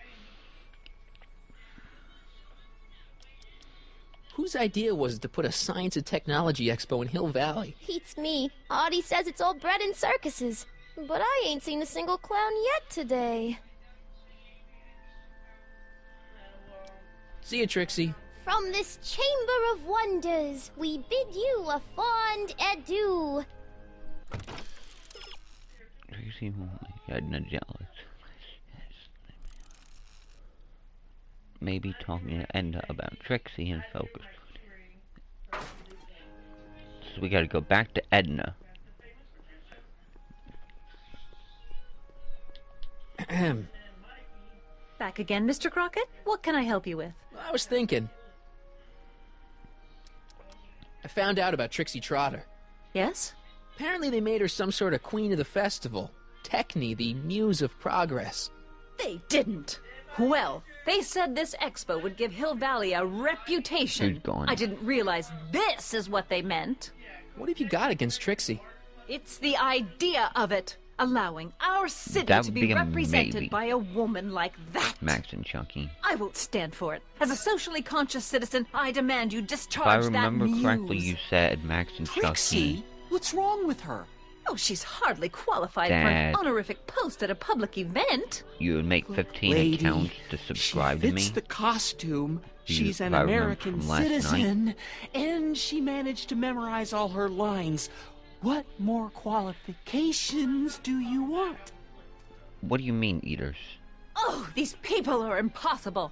Whose idea was it to put a science and technology expo in Hill Valley? Beats me. Artie says it's all bred in circuses. But I ain't seen a single clown yet today. See you, Trixie. From this chamber of wonders, we bid you a fond adieu. Trixie Edna jealous. Maybe talking to Edna about Trixie and focus. So we gotta go back to Edna. Back again, Mr. Crockett? What can I help you with? I was thinking. I found out about Trixie Trotter. Yes? Apparently they made her some sort of queen of the festival. Techne, the muse of progress. They didn't. Well, they said this expo would give Hill Valley a reputation. Who's gone? I didn't realize this is what they meant. What have you got against Trixie? It's the idea of it. Allowing our city to be represented by a woman like that. Max and Chunky. I won't stand for it. As a socially conscious citizen, I demand you discharge that muse. If I remember correctly, you said Max and Trixie? Chunky. What's wrong with her? Oh, she's hardly qualified for an honorific post at a public event. You would make 15 accounts to subscribe to me. She fits the costume. She's an American citizen, and she managed to memorize all her lines. What more qualifications do you want? What do you mean, Eaters? Oh, these people are impossible.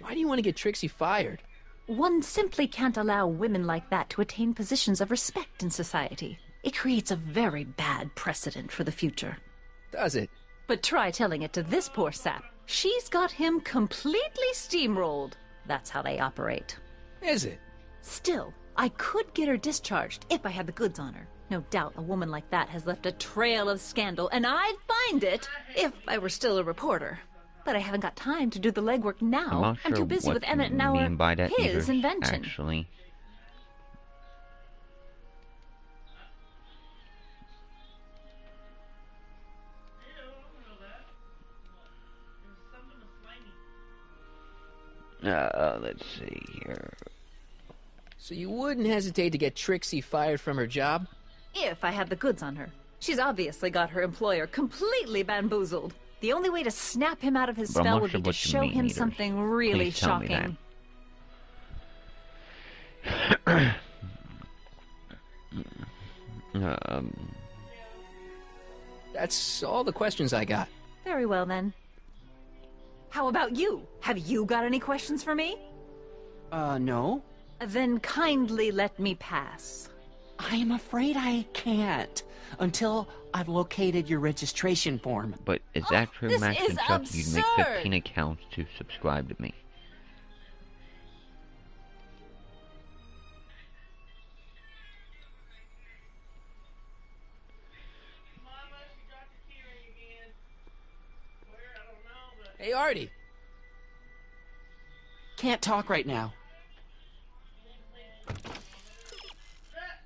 Why do you want to get Trixie fired? One simply can't allow women like that to attain positions of respect in society. It creates a very bad precedent for the future. Does it? But try telling it to this poor sap. She's got him completely steamrolled. That's how they operate. Is it? Still, I could get her discharged if I had the goods on her. No doubt a woman like that has left a trail of scandal, and I'd find it if I were still a reporter. But I haven't got time to do the legwork now. I'm too busy with Emmett and his invention. Actually. Let's see here. So you wouldn't hesitate to get Trixie fired from her job? If I had the goods on her. She's obviously got her employer completely bamboozled. The only way to snap him out of his spell would be to show him something really shocking. That's all the questions I got. Very well, then. How about you? Have you got any questions for me? No. Then kindly let me pass. I am afraid I can't until I've located your registration form. But is that true, This Max is and Chuck? You'd make absurd. 15 accounts to subscribe to me. Hey, Artie. Can't talk right now.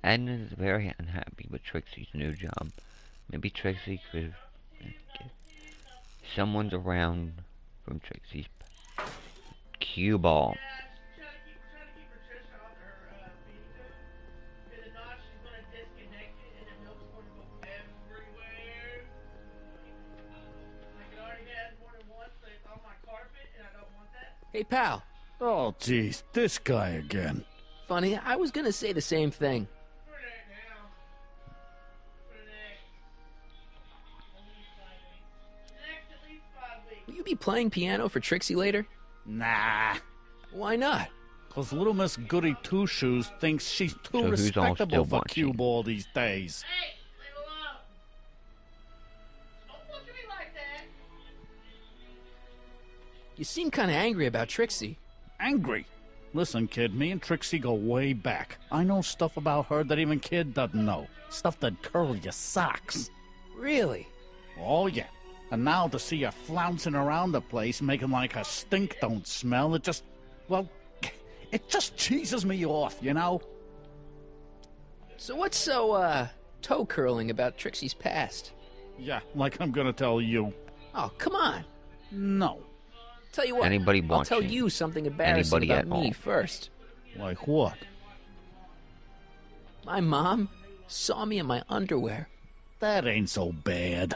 Edna is very unhappy with Trixie's new job. Maybe Trixie could get someone's around from Trixie's cue ball. Hey, pal. Oh, jeez, this guy again. Funny, I was gonna say the same thing. Will you be playing piano for Trixie later? Nah. Why not? 'Cause little Miss Goody Two-Shoes thinks she's too So who's all respectable still for watching? cue ball these days. You seem kind of angry about Trixie. Angry? Listen, kid, me and Trixie go way back. I know stuff about her that even kid doesn't know. Stuff that curl your socks. Really? Oh, yeah. And now to see her flouncing around the place, making like her stink don't smell, it just, well, it just cheeses me off, you know? So what's so, toe-curling about Trixie's past? Yeah, like I'm gonna tell you. Oh, come on. No. Tell you what, Anybody I'll tell watching? you something embarrassing Anybody about at me all? first. Like what? My mom saw me in my underwear. That ain't so bad.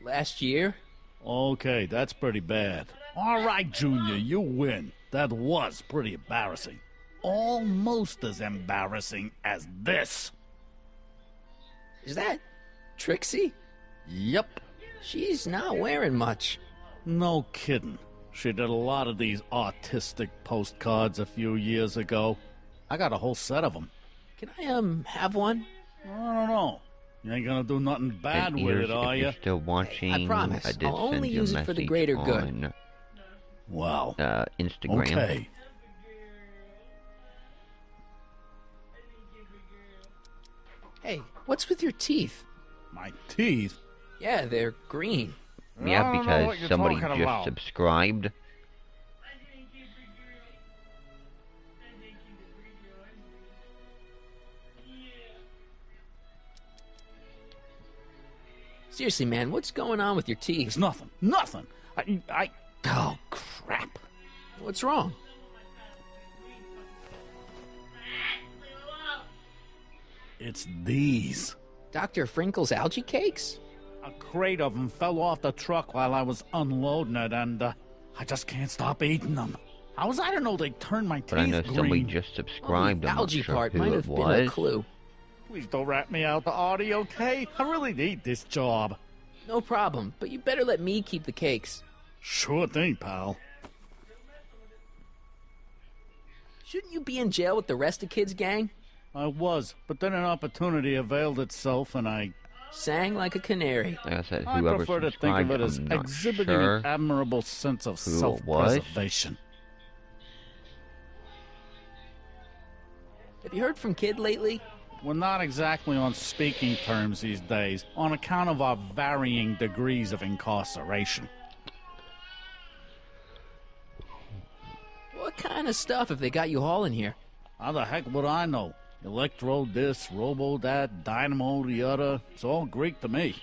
Last year? Okay, that's pretty bad. All right, Junior, you win. That was pretty embarrassing. Almost as embarrassing as this. Is that Trixie? Yep. She's not wearing much. No kidding. She did a lot of these artistic postcards a few years ago. I got a whole set of them. Can I, have one? I don't know. You ain't gonna do nothing bad And with ears, it, are if you? you're still watching, I promise. did I'll only send you a use it for the message greater good. on, Wow. Instagram. Okay. Hey, what's with your teeth? My teeth? Yeah, they're green. Yeah, I don't know because what you're somebody talking just about. subscribed. Seriously, man, what's going on with your teeth? It's nothing. Nothing. Oh, crap. What's wrong? It's these. Dr. Frinkle's algae cakes? A crate of them fell off the truck while I was unloading it, and I just can't stop eating them. How was I to know they turned my teeth But I know green? somebody just subscribed. The I'm not algae sure part who might it have been a was. clue. Please don't rat me out, Artie, okay? I really need this job. No problem, but you better let me keep the cakes. Sure thing, pal. Shouldn't you be in jail with the rest of kids' gang? I was, but then an opportunity availed itself, and I sang like a canary. Like I said, I whoever prefer to think subscribed, of it as I'm not exhibiting sure an admirable sense of who it was. self-preservation. Have you heard from Kid lately? We're not exactly on speaking terms these days, on account of our varying degrees of incarceration. What kind of stuff have they got you hauling here? How the heck would I know? Electro this, robo that, dynamo the other. It's all Greek to me.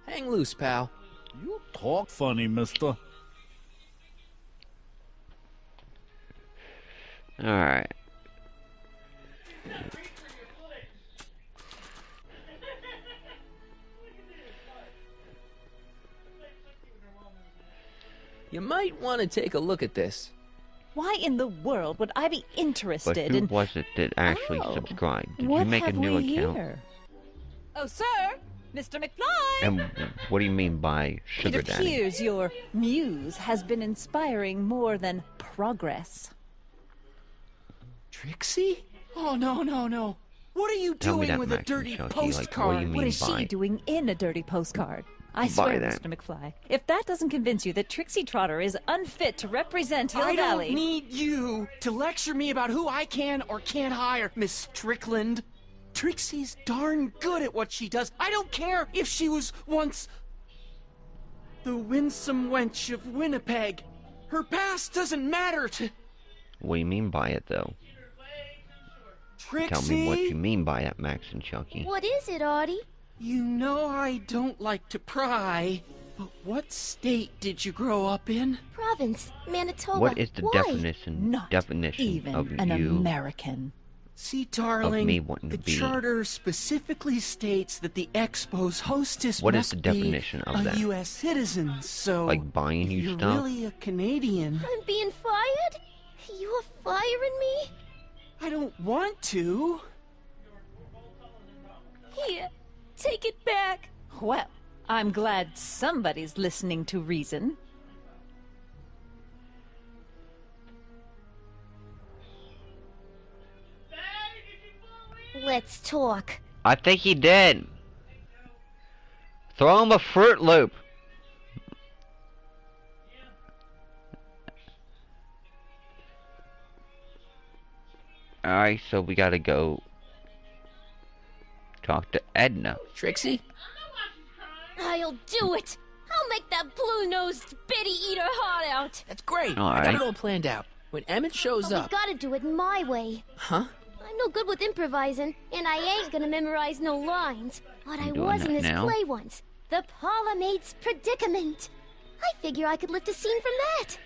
Hang loose, pal. You talk funny, mister. Alright. You might want to take a look at this. Why in the world would I be interested in... But who was it that actually subscribed? Did you make a new account? Here? Oh, sir! Mr. McFly! And what do you mean by sugar daddy? It appears your muse has been inspiring more than progress. Trixie? Oh, no. What are you doing with a dirty postcard? Like, what is she doing in a dirty postcard? I swear, Mr. McFly, if that doesn't convince you that Trixie Trotter is unfit to represent Hill Valley... I don't need you to lecture me about who I can or can't hire, Miss Strickland. Trixie's darn good at what she does. I don't care if she was once the winsome wench of Winnipeg. Her past doesn't matter to... What do you mean by it, though? Trixie? Tell me what you mean by it, Max and Chucky. What is it, Artie? You know I don't like to pry, but what state did you grow up in? Province, Manitoba. What is the Why? definition even of an you? American. See, darling, of me wanting the to be... charter specifically states that the Expo's hostess What must is the definition be of that? a U.S. citizen, so... Like buying if you you're stuff? really a Canadian... I'm being fired? You're firing me? I don't want to. Here, take it back. Well, I'm glad somebody's listening to reason. Let's talk. I think he did. Throw him a Fruit Loop. Alright, so we gotta go talk to Edna. Trixie? I'll do it. I'll make that blue-nosed bitty eat her heart out. That's great. All I got right. it all planned out. When Emmett shows But up... we gotta do it my way. Huh? I'm no good with improvising, and I ain't gonna memorize no lines. But I doing was in that this now? play once. The Parlourmaid's Predicament. I figure I could lift a scene from that.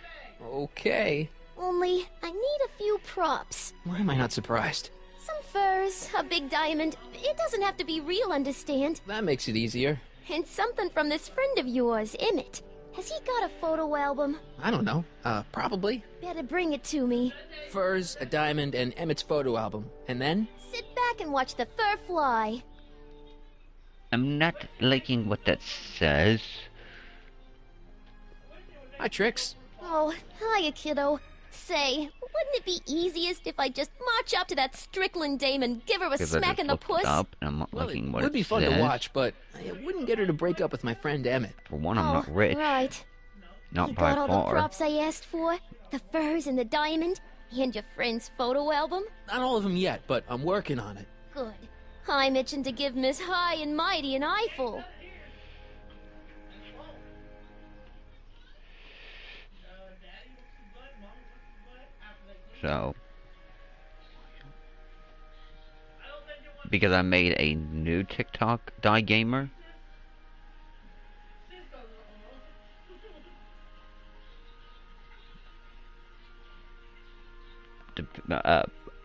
Okay. Only, I need a few props. Why am I not surprised? Some furs, a big diamond. It doesn't have to be real, understand? That makes it easier. And something from this friend of yours, Emmett. Has he got a photo album? I don't know. Probably. Better bring it to me. Furs, a diamond, and Emmett's photo album. And then? Sit back and watch the fur fly. I'm not liking what that says. Hi, Trix. Oh, hiya, kiddo. Say, wouldn't it be easiest if I just march up to that Strickland dame and give her a Because I smack just in the looked it puss? up, and I'm not Well, looking it what would be fun says. to watch, but it wouldn't get her to break up with my friend Emmett. For one, I'm Oh, not rich. Right. Not You by got all far. the props I asked for? The furs and the diamond? And your friend's photo album? Not all of them yet, but I'm working on it. Good. I'm itching to give Miss High and Mighty an eyeful. So, because I made a new TikTok, Die Gamer.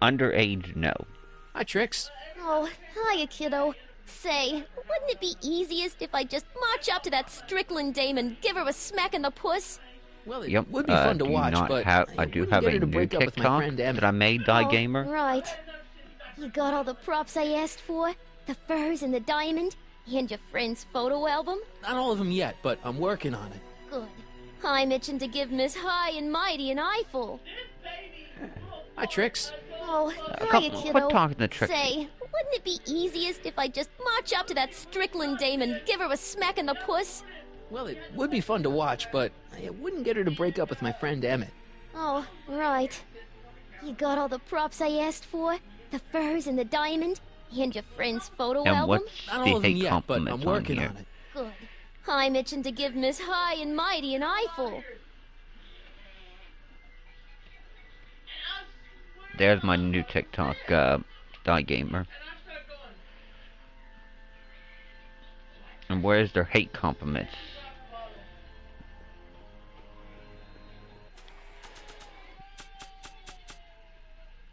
Underage, no. Hi, Trix. Oh, hiya, kiddo. Say, wouldn't it be easiest if I just march up to that Strickland dame and give her a smack in the puss? Well, it Yep. would be fun to do you watch, not but have, I I do wouldn't have get a her to new break up with my TikTok friend Emmett. that I made, Die Oh, Gamer. Right. You got all the props I asked for? The furs and the diamond? And your friend's photo album? Not all of them yet, but I'm working on it. Good. I'm itching to give Miss High and Mighty an eyeful. Hi, Trix. Oh, come hiya, on, kiddo. quit talking to Trixie. Say, wouldn't it be easiest if I just march up to that Strickland dame and give her a smack in the puss? Well, it would be fun to watch, but it wouldn't get her to break up with my friend Emmett. Oh, right. You got all the props I asked for? The furs and the diamond? And your friend's photo And album? what's Not the all of them hate yet, but I'm compliments on working here? on it. Good. I'm itching to give Miss High and Mighty an eyeful. There's my new TikTok, Die Gamer. And where's their hate compliments?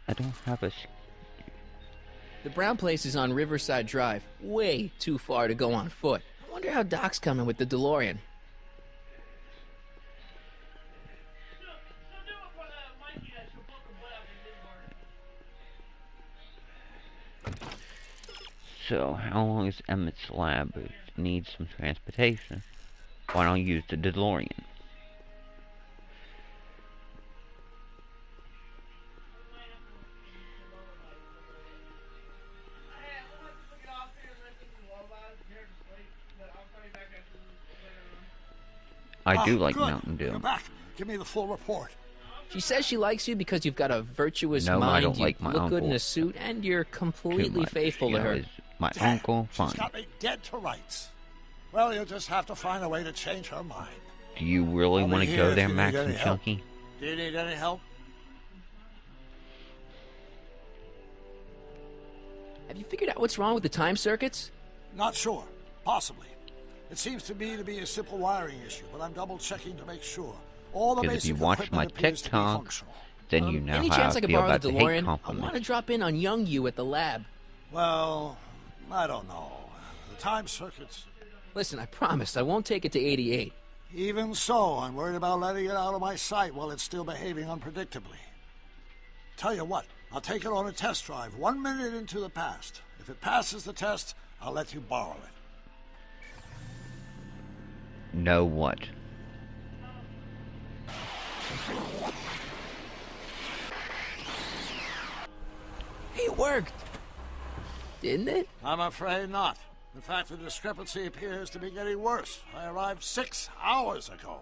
I don't have a... The Brown place is on Riverside Drive. Way too far to go on foot. I wonder how Doc's coming with the DeLorean. So, how long is Emmett's lab? It needs some transportation. Why don't you use the DeLorean? I do like good. Mountain Dew. You're back. Give me the full report. She says she likes you because you've got a virtuous mind, I don't like you my look uncle good in a suit, and you're completely faithful to her. My uncle, fine. She's got me dead to rights. Well, you'll just have to find a way to change her mind. Do you really want to go there, Max and Chunky? Do you need any help? Have you figured out what's wrong with the time circuits? Not sure. Possibly. It seems to me to be a simple wiring issue, but I'm double-checking to make sure. All the Because if basic you watch equipment my appears to be TikTok, functional. then you know Any how chance I I could feel borrow about the the hate DeLorean? I compliments. want to drop in on young you at the lab. Well, I don't know. The time circuits... Listen, I promise I won't take it to 88. Even so, I'm worried about letting it out of my sight while it's still behaving unpredictably. Tell you what, I'll take it on a test drive 1 minute into the past. If it passes the test, I'll let you borrow it. Know what? It worked. Didn't it? I'm afraid not. In fact, the discrepancy appears to be getting worse. I arrived 6 hours ago.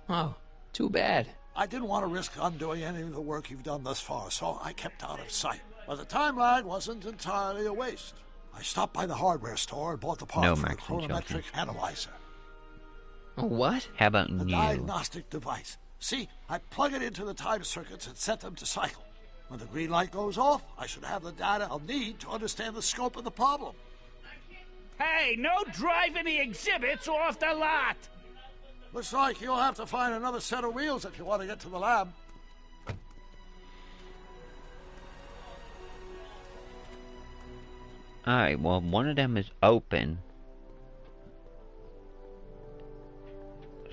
Oh, too bad. I didn't want to risk undoing any of the work you've done thus far, so I kept out of sight. But the time lag wasn't entirely a waste. I stopped by the hardware store and bought the part for a chronometric analyzer. A what? How about A diagnostic device. See, I plug it into the time circuits and set them to cycle. When the green light goes off, I should have the data I'll need to understand the scope of the problem. Hey, no driving the exhibits off the lot! Looks like you'll have to find another set of wheels if you want to get to the lab. Alright, well, one of them is open.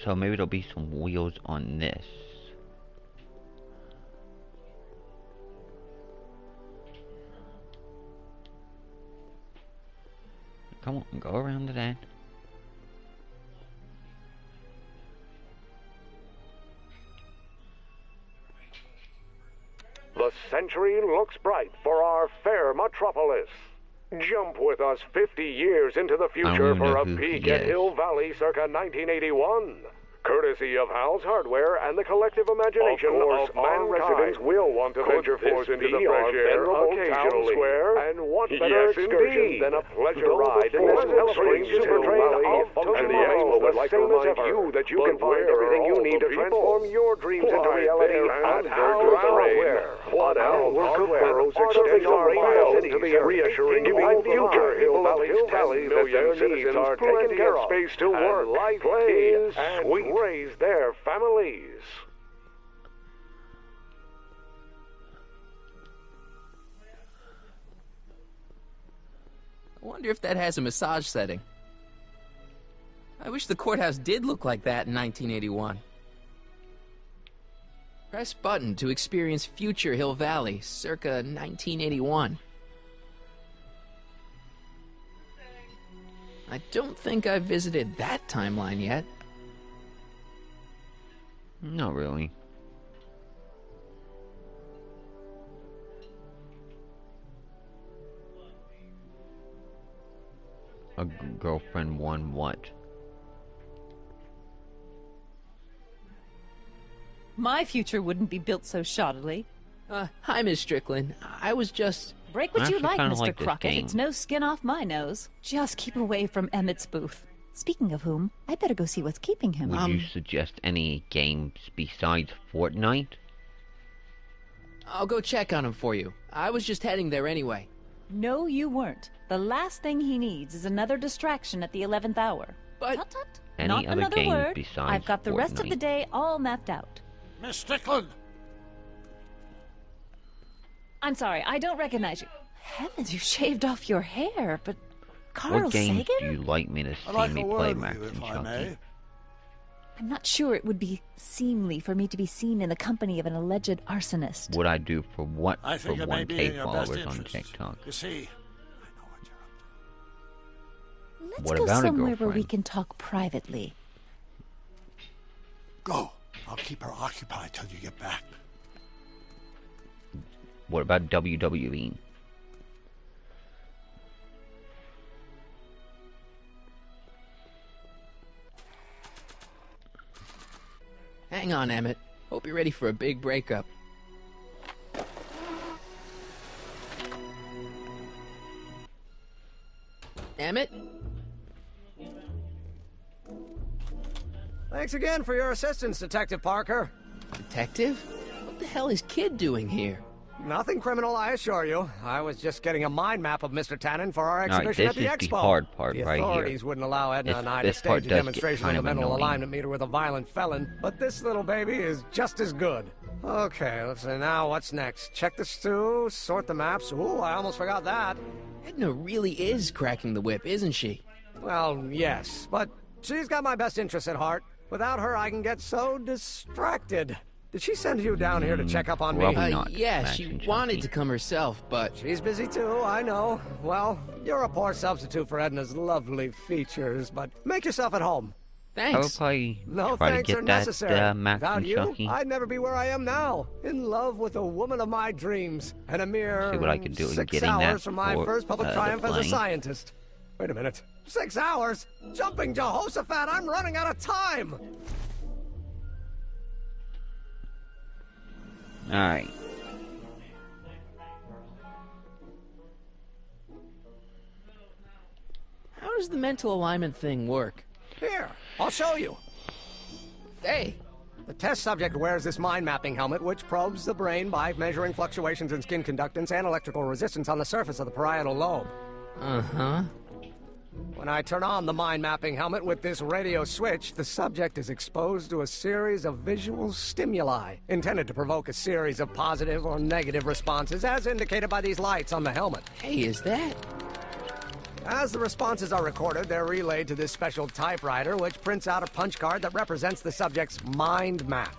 So maybe there'll be some wheels on this. Come on, go around to that. The century looks bright for our fair metropolis. Jump with us 50 years into the future for a peek at Hill Valley circa 1981. Courtesy of Hal's Hardware and the collective imagination of man residents will want to venture forth into the fresh air occasionally. And what better excursion than a pleasure ride in this Springs Super Train of tomorrow? Would like to remind you that you can find everything you need to transform your dreams into reality at Hal's Hardware. What Hal's Hardware extends our miles into the air, reassuring all future Hill Valley that their needs are taken care of, space to work, play, and raise their families. I wonder if that has a massage setting. I wish the courthouse did look like that in 1981. Press button to experience future Hill Valley, circa 1981. I don't think I've visited that timeline yet. Not really. A girlfriend won what? My future wouldn't be built so shoddily. Hi, Miss Strickland. I was just... Break what you like, Mr. like Crockett. It's no skin off my nose. Just keep away from Emmett's booth. Speaking of whom, I better go see what's keeping him. Would you suggest any games besides Fortnite? I'll go check on him for you. I was just heading there anyway. No, you weren't. The last thing he needs is another distraction at the 11th hour. But... Tut, tut. Any Not other another game word. besides I've got the rest of the Fortnite? day all mapped out. Miss Strickland! I'm sorry, I don't recognize you. Heavens, you shaved off your hair, but Carl What games Sagan? do you like me to I'd like see me a play, word with Max you, and if I Chunky? may. I'm not sure it would be seemly for me to be seen in the company of an alleged arsonist. What I do for what I for think it may be in 1K your best followers on interest. TikTok? You see, Let's go somewhere where we can talk privately. Go. I'll keep her occupied till you get back. What about WWE? Hang on, Emmett. Hope you're ready for a big breakup. Emmett? Thanks again for your assistance, Detective Parker. Detective? What the hell is Kid doing here? Nothing criminal, I assure you. I was just getting a mind map of Mr. Tannen for our exhibition at the Expo. The hard part the right here. authorities wouldn't allow Edna and I to stage a demonstration of the mental alignment meter with a violent felon, but this little baby is just as good. Okay, let's see now what's next. Check the stew, sort the maps. Ooh, I almost forgot that. Edna really is cracking the whip, isn't she? Well, yes, but she's got my best interests at heart. Without her, I can get so distracted. Did she send you down here to check up on me? Yeah, she wanted to come herself, but... She's busy too, I know. Well, you're a poor substitute for Edna's lovely features, but make yourself at home. Thanks. No thanks are necessary. Without you, I'd never be where I am now. In love with the woman of my dreams. And a mere see what I can do 6 hours from my first public triumph as a scientist. Wait a minute. 6 hours? Jumping Jehoshaphat, I'm running out of time! Alright. How does the mental alignment thing work? Here, I'll show you. Hey. The test subject wears this mind-mapping helmet, which probes the brain by measuring fluctuations in skin conductance and electrical resistance on the surface of the parietal lobe. Uh-huh. When I turn on the mind-mapping helmet with this radio switch, the subject is exposed to a series of visual stimuli, intended to provoke a series of positive or negative responses, as indicated by these lights on the helmet. Hey, is that... As the responses are recorded, they're relayed to this special typewriter, which prints out a punch card that represents the subject's mind map.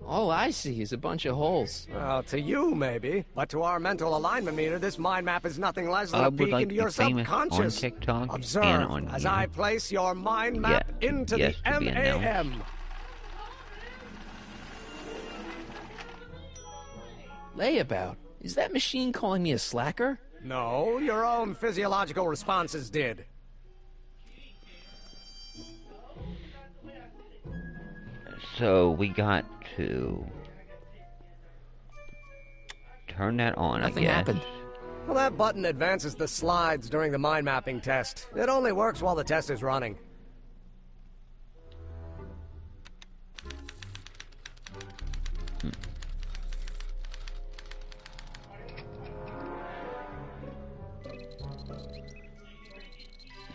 All I see is a bunch of holes. Well, to you, maybe. But to our mental alignment meter, this mind map is nothing less than a peek into your subconscious. On TikTok Observe and on as I place your mind map into the MAM. Layabout? Is that machine calling me a slacker? No, your own physiological responses did. So we got to turn that on, Nothing I guess. happened. Well, that button advances the slides during the mind mapping test. It only works while the test is running.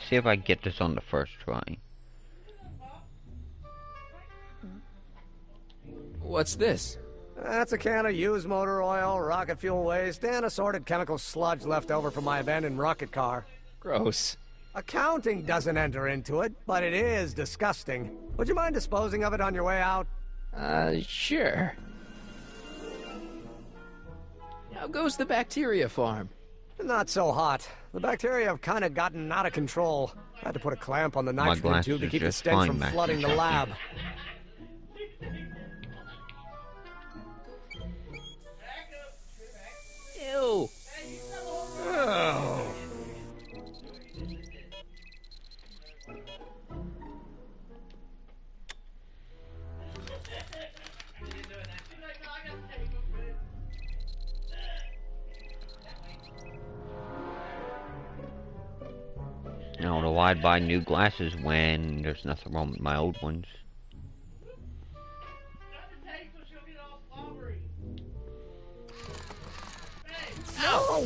See if I get this on the first try. What's this? That's a can of used motor oil, rocket fuel waste, and assorted chemical sludge left over from my abandoned rocket car. Gross. Accounting doesn't enter into it, but it is disgusting. Would you mind disposing of it on your way out? Sure. How goes the bacteria farm? Not so hot. The bacteria have kind of gotten out of control. I had to put a clamp on the nitrogen tube to keep the stench from flooding the lab. Ew. Oh. I don't know why I'd buy new glasses when there's nothing wrong with my old ones. No!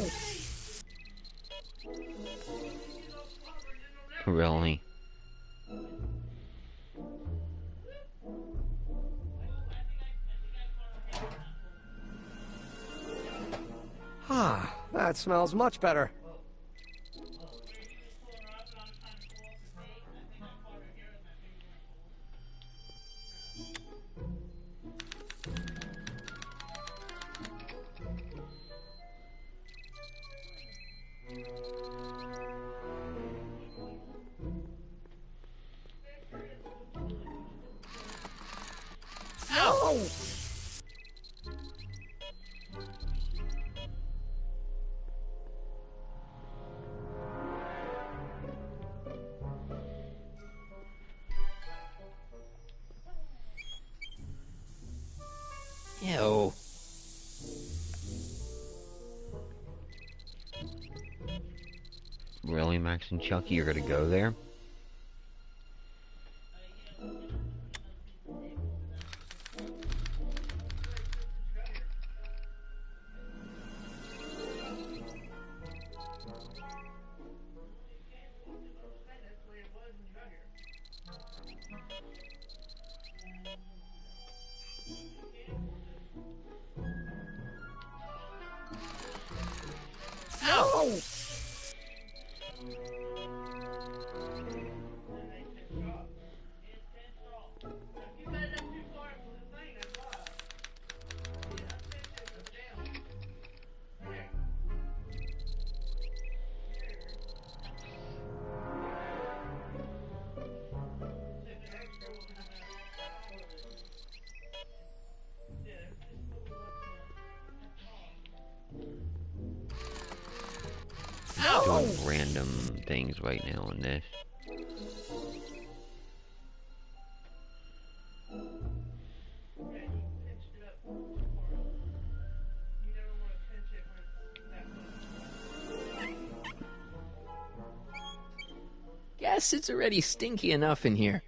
Really? Ah, that smells much better. No! Ew. Really, Max and Chucky, you're gonna go there? No! Doing random things right now in this. Guess it's already stinky enough in here.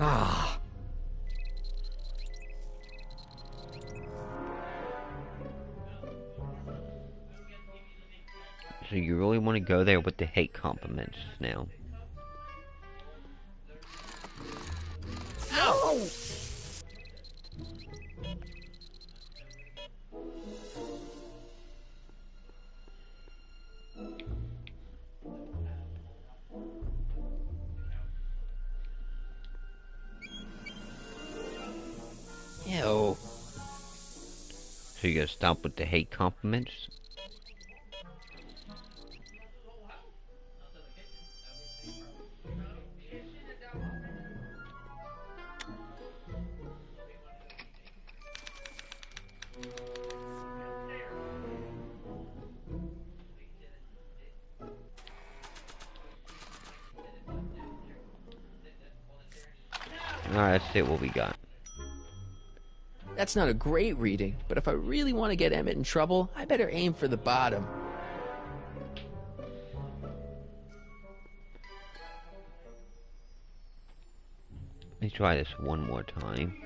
Ah. So you really want to go there with the hate compliments now? No! Ew. So you gotta stop with the hate compliments? Alright, let's see what we got. That's not a great reading, but if I really want to get Emmett in trouble, I better aim for the bottom. Let me try this one more time.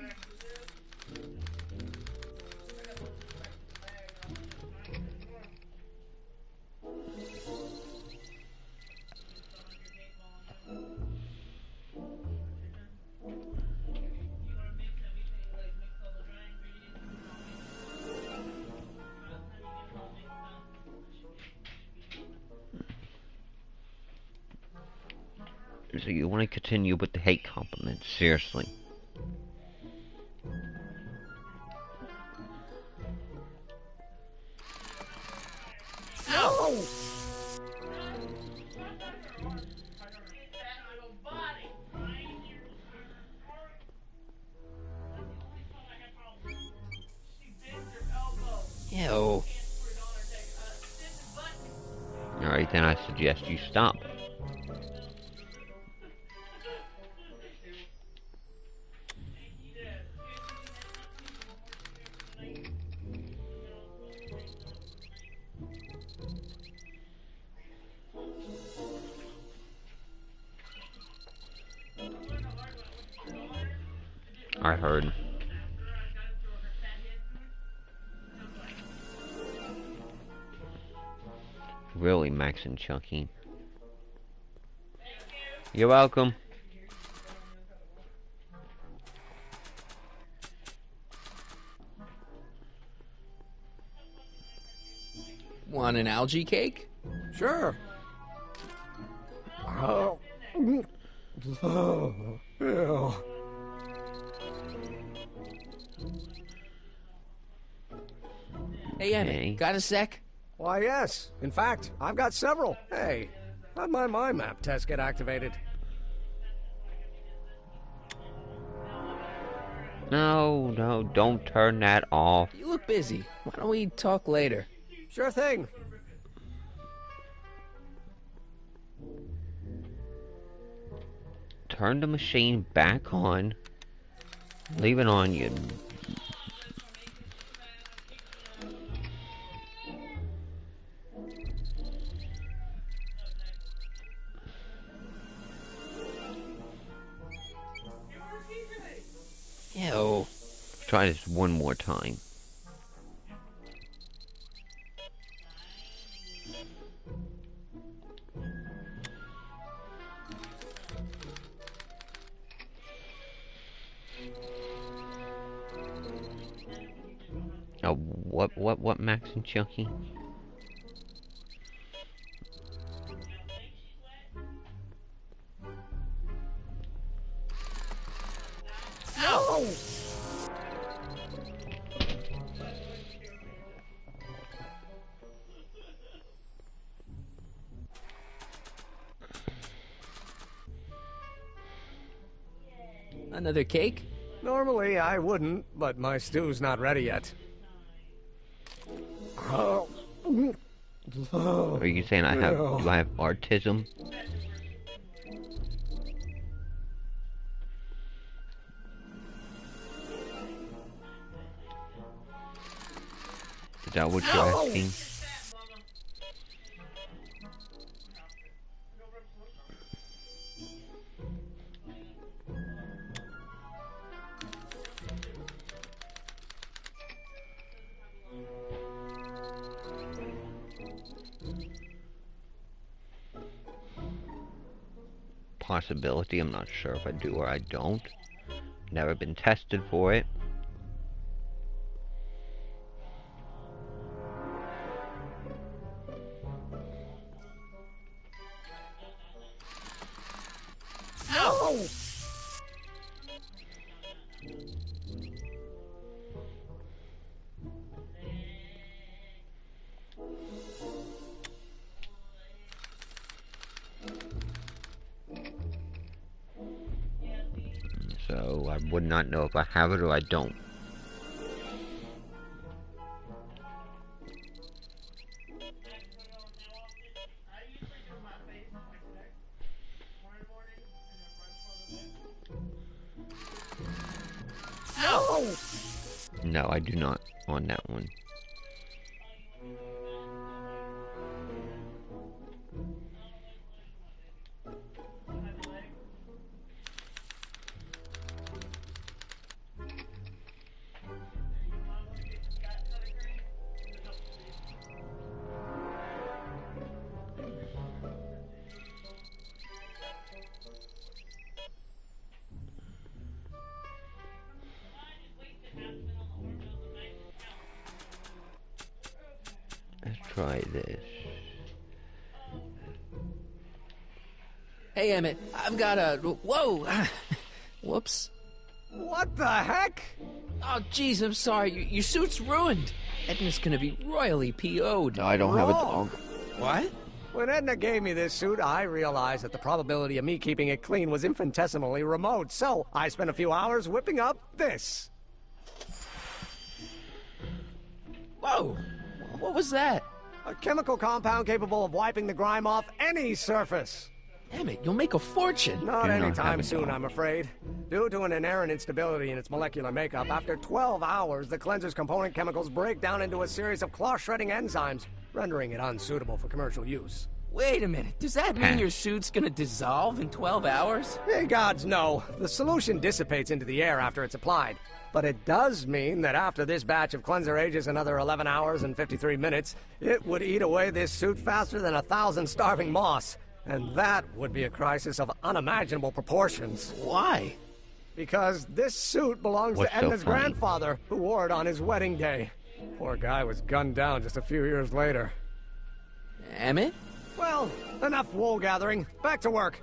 So you want to continue with the hate compliments, seriously. No! Ew. Alright, then I suggest you stop. I heard. Really, Max and Chucky. You're welcome. Want an algae cake? Sure. Oh. Yeah. Hey, Emmett, got a sec? Why, yes. In fact, I've got several. Hey, how'd my mind map test get activated? No, don't turn that off. You look busy. Why don't we talk later? Sure thing. Turn the machine back on. Leave it on, you. Ew. Try this one more time. Oh, what, Max and Chucky? Ow! Another cake? Normally I wouldn't, but my stew's not ready yet. Are you saying do I have autism? Is that what you're asking? Possibility, I'm not sure if I do or I don't. Never been tested for it. Ow! So I would not know if I have it or I don't. Ow! No, I do not on that one. Let's try this. Hey, Emmett, I've got a... Whoa! Whoops. What the heck? Oh, jeez, I'm sorry. Your suit's ruined. Edna's gonna be royally PO'd. No, I don't have a dog. What? When Edna gave me this suit, I realized that the probability of me keeping it clean was infinitesimally remote, so I spent a few hours whipping up this. Whoa! What was that? A chemical compound capable of wiping the grime off any surface. Emmett, you'll make a fortune. Not anytime soon, I'm afraid. Due to an inherent instability in its molecular makeup, after 12 hours, the cleanser's component chemicals break down into a series of cloth-shredding enzymes, rendering it unsuitable for commercial use. Wait a minute, does that mean your suit's gonna dissolve in 12 hours? Hey, gods, no. The solution dissipates into the air after it's applied. But it does mean that after this batch of cleanser ages another 11 hours and 53 minutes, it would eat away this suit faster than 1,000 starving moths. And that would be a crisis of unimaginable proportions. Why? Because this suit belongs to Edna's grandfather, who wore it on his wedding day. Poor guy was gunned down just a few years later. Emmett? Well, enough wool gathering. Back to work.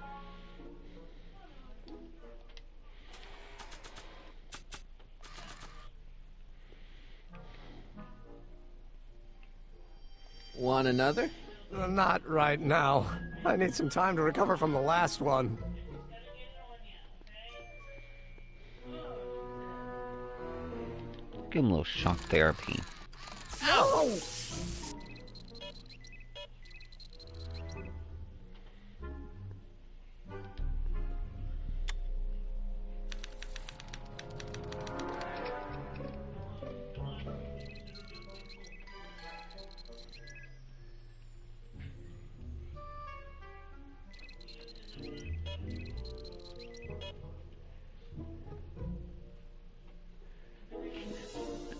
Want another? Not right now. I need some time to recover from the last one. Give him a little shock therapy. Ow!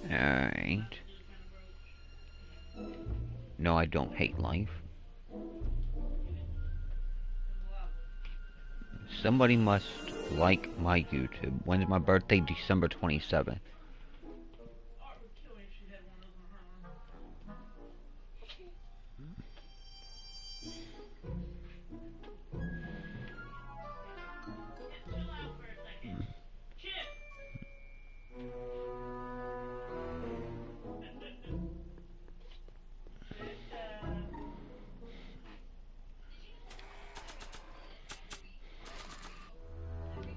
Alright. No, I don't hate life. Somebody must like my YouTube. When's my birthday? December 27th.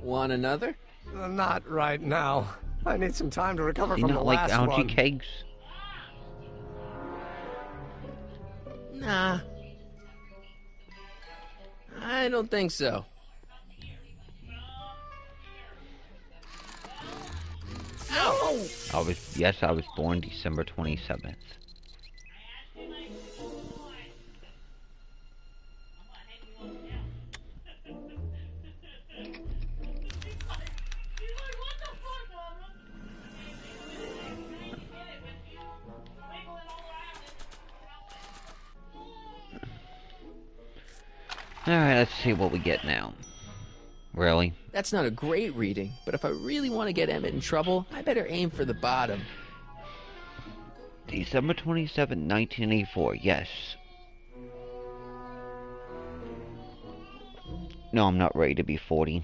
Want another? Not right now. I need some time to recover from the last one. You not like algae one. cakes? Nah. I don't think so. No! I was born December 27th. Alright, let's see what we get now. Really? That's not a great reading, but if I really want to get Emmett in trouble, I better aim for the bottom. December 27, 1984, yes. No, I'm not ready to be 40.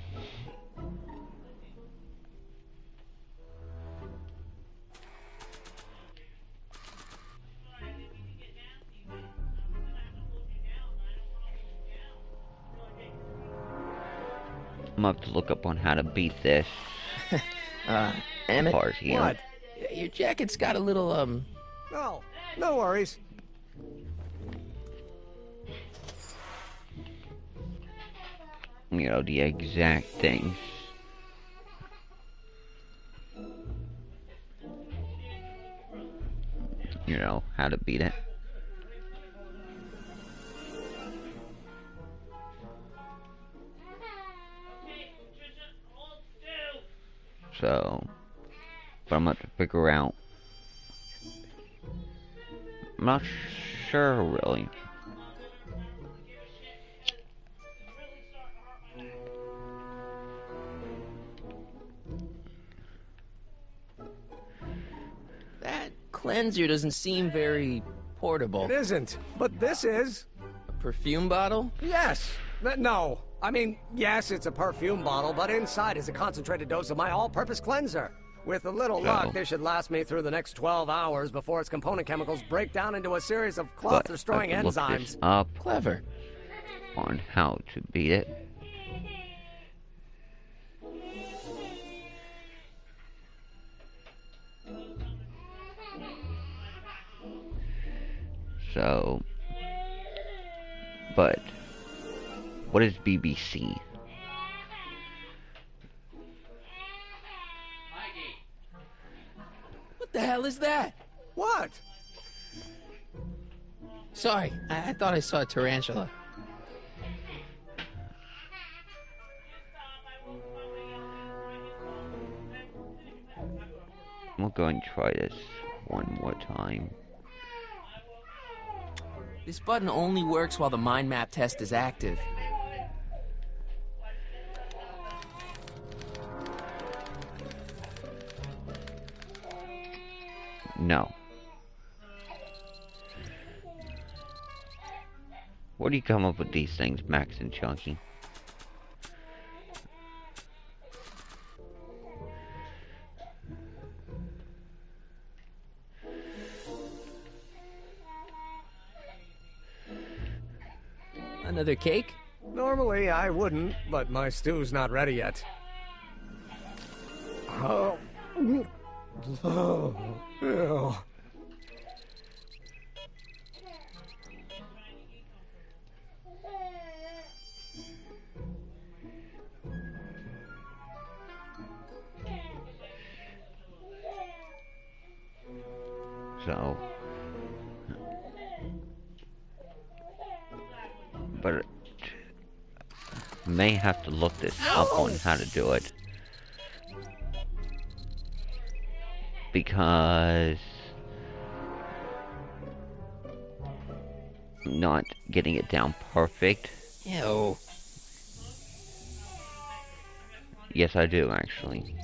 I'm gonna have to look up on how to beat this. Emmett, part here. What? Your jacket's got a little, No, no worries. You know, the exact things. You know, how to beat it. So, but I'm going to figure out. I'm not sure, really. that cleanser doesn't seem very portable. It isn't, but this is. A perfume bottle? Yes. No. I mean, yes, it's a perfume bottle, but inside is a concentrated dose of my all-purpose cleanser. With a little luck, this should last me through the next 12 hours before its component chemicals break down into a series of cloth-destroying enzymes. Look this up Clever. On how to beat it. So, but what is BBC? What the hell is that? What? Sorry, I thought I saw a tarantula. We'll go and try this one more time. This button only works while the mind map test is active. No. Where do you come up with these things, Max and Chunky? Another cake? Normally I wouldn't, but my stew's not ready yet. Oh. Oh. Ew. So, but may have to look this up on how to do it, because I'm not getting it down perfect. Ew. Yes, I do actually.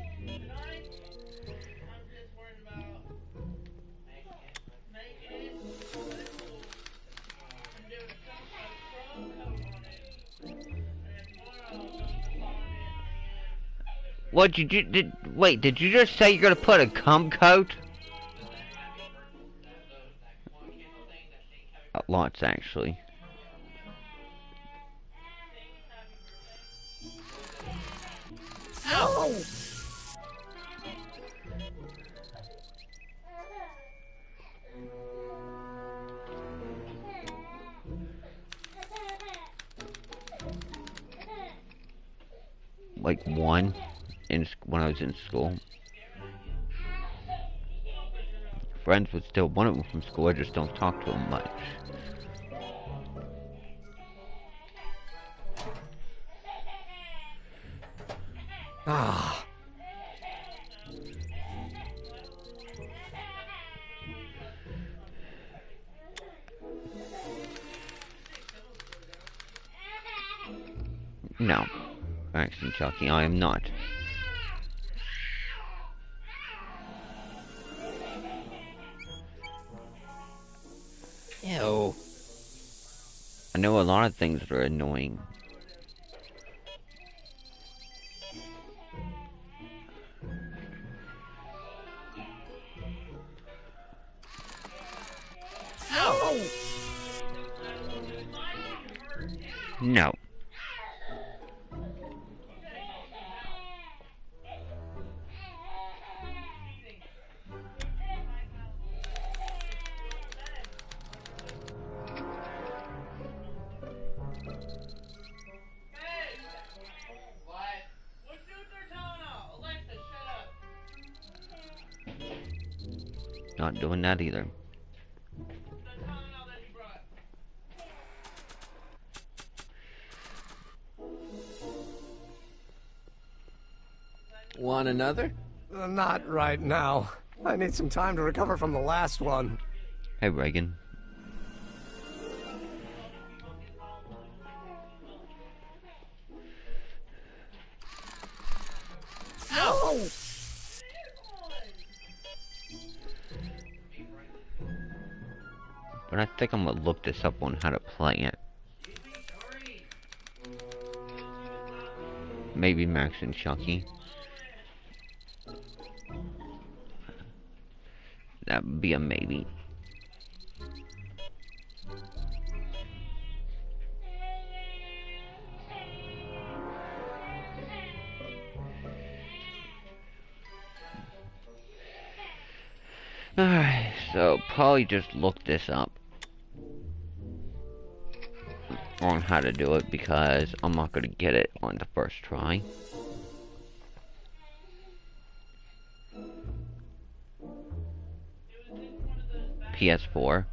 What did you wait, did you just say you're gonna put a cum coat? Lots actually. Oh. Like one when I was in school. Friends with still one of them from school, I just don't talk to them much. Ah. No, actually, Chucky, I am not. Ew. I know a lot of things that are annoying. No. Not doing that either. Want another? Not right now. I need some time to recover from the last one. Hey, Reagan. No! But I think I'm gonna look this up on how to play it. Maybe Max and Chucky. That would be a maybe. Alright, so probably just look this up on how to do it, because I'm not going to get it on the first try. PS4.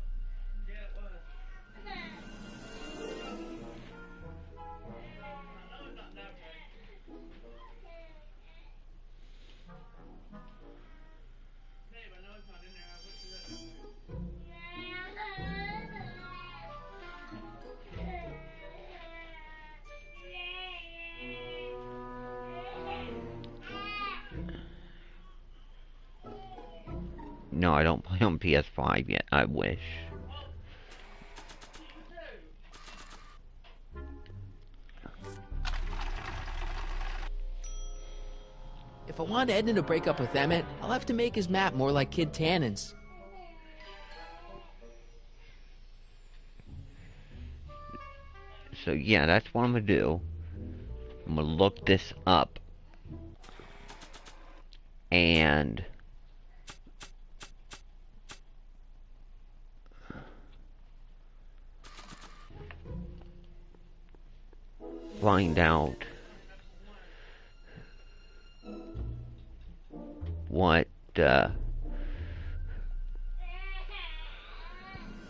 No, I don't play on PS5 yet. I wish. If I want Edna to break up with Emmett, I'll have to make his map more like Kid Tannen's. So yeah, that's what I'm gonna do. I'm gonna look this up. And find out what,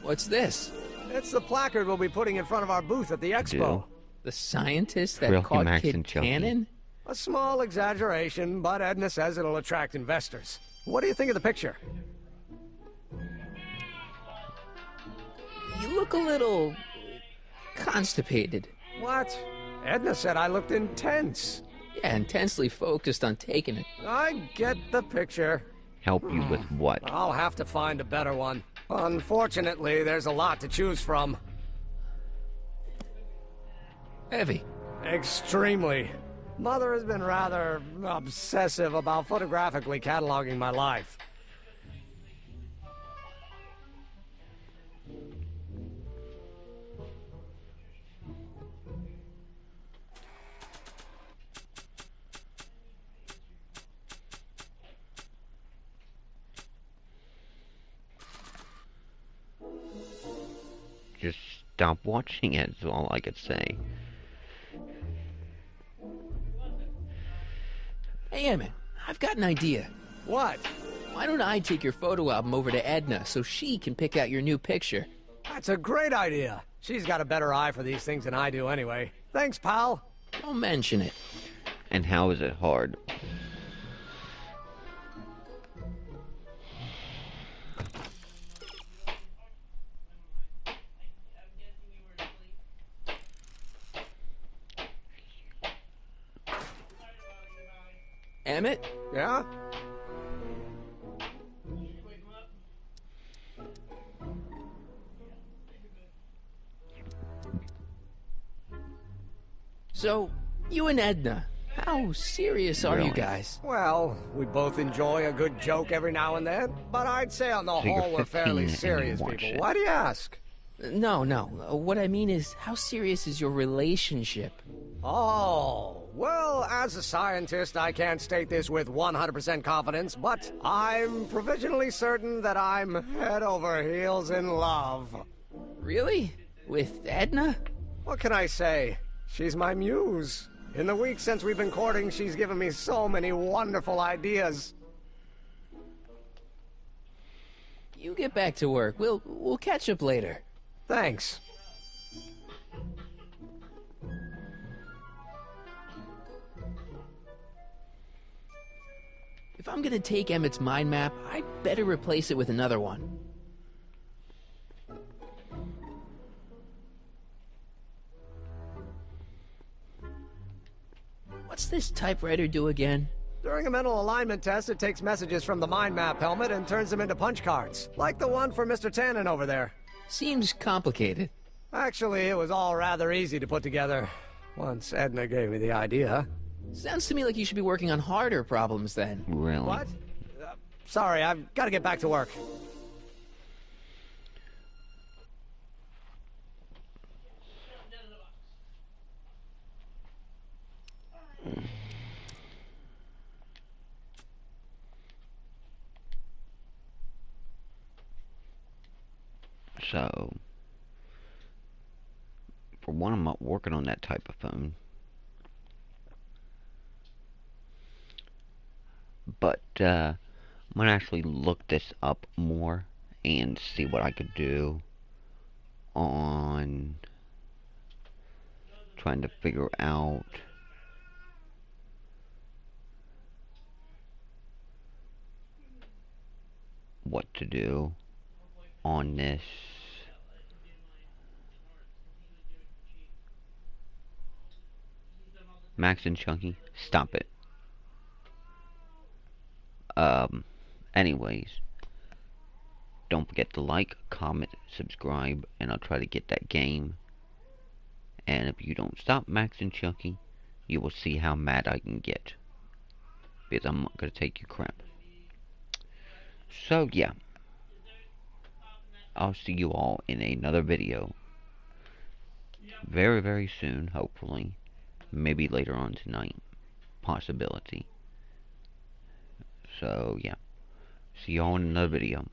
What's this? It's the placard we'll be putting in front of our booth at the expo. The scientist that caught Kid Tannen? A small exaggeration, but Edna says it'll attract investors. What do you think of the picture? You look a little constipated. What? Edna said I looked intense. Yeah, intensely focused on taking it. I get the picture. Help you with what? I'll have to find a better one. Unfortunately, there's a lot to choose from. Heavy. Extremely. Mother has been rather obsessive about photographically cataloging my life. Just stop watching it, is all I could say. Hey, Emmett, I've got an idea. What? Why don't I take your photo album over to Edna so she can pick out your new picture? That's a great idea. She's got a better eye for these things than I do anyway. Thanks, pal. Don't mention it. And how is it hard? Emmett? Yeah? So, you and Edna, how serious are you guys? Well, we both enjoy a good joke every now and then, but I'd say on the whole we're fairly serious people. Why do you ask? No. What I mean is, how serious is your relationship? Oh, well, as a scientist, I can't state this with 100% confidence, but I'm provisionally certain that I'm head over heels in love. Really? With Edna? What can I say? She's my muse. In the week since we've been courting, she's given me so many wonderful ideas. You get back to work. We'll catch up later. Thanks. If I'm gonna take Emmett's mind map, I'd better replace it with another one. What's this typewriter do again? During a mental alignment test, it takes messages from the mind map helmet and turns them into punch cards, like the one for Mr. Tannen over there. Seems complicated. Actually, it was all rather easy to put together, once Edna gave me the idea. Sounds to me like you should be working on harder problems then. Really? What? Sorry, I've got to get back to work. So, for one, I'm not working on that type of phone. But, I'm gonna actually look this up more and see what I could do on trying to figure out what to do on this. Max and Chunky, stop it. Anyways, don't forget to like, comment, subscribe, and I'll try to get that game. And if you don't stop Max and Chunky, you will see how mad I can get. because I'm not going to take your crap. So, yeah. I'll see you all in another video. Very, very soon, hopefully. Maybe later on tonight. Possibility. So, yeah. See you all in another video.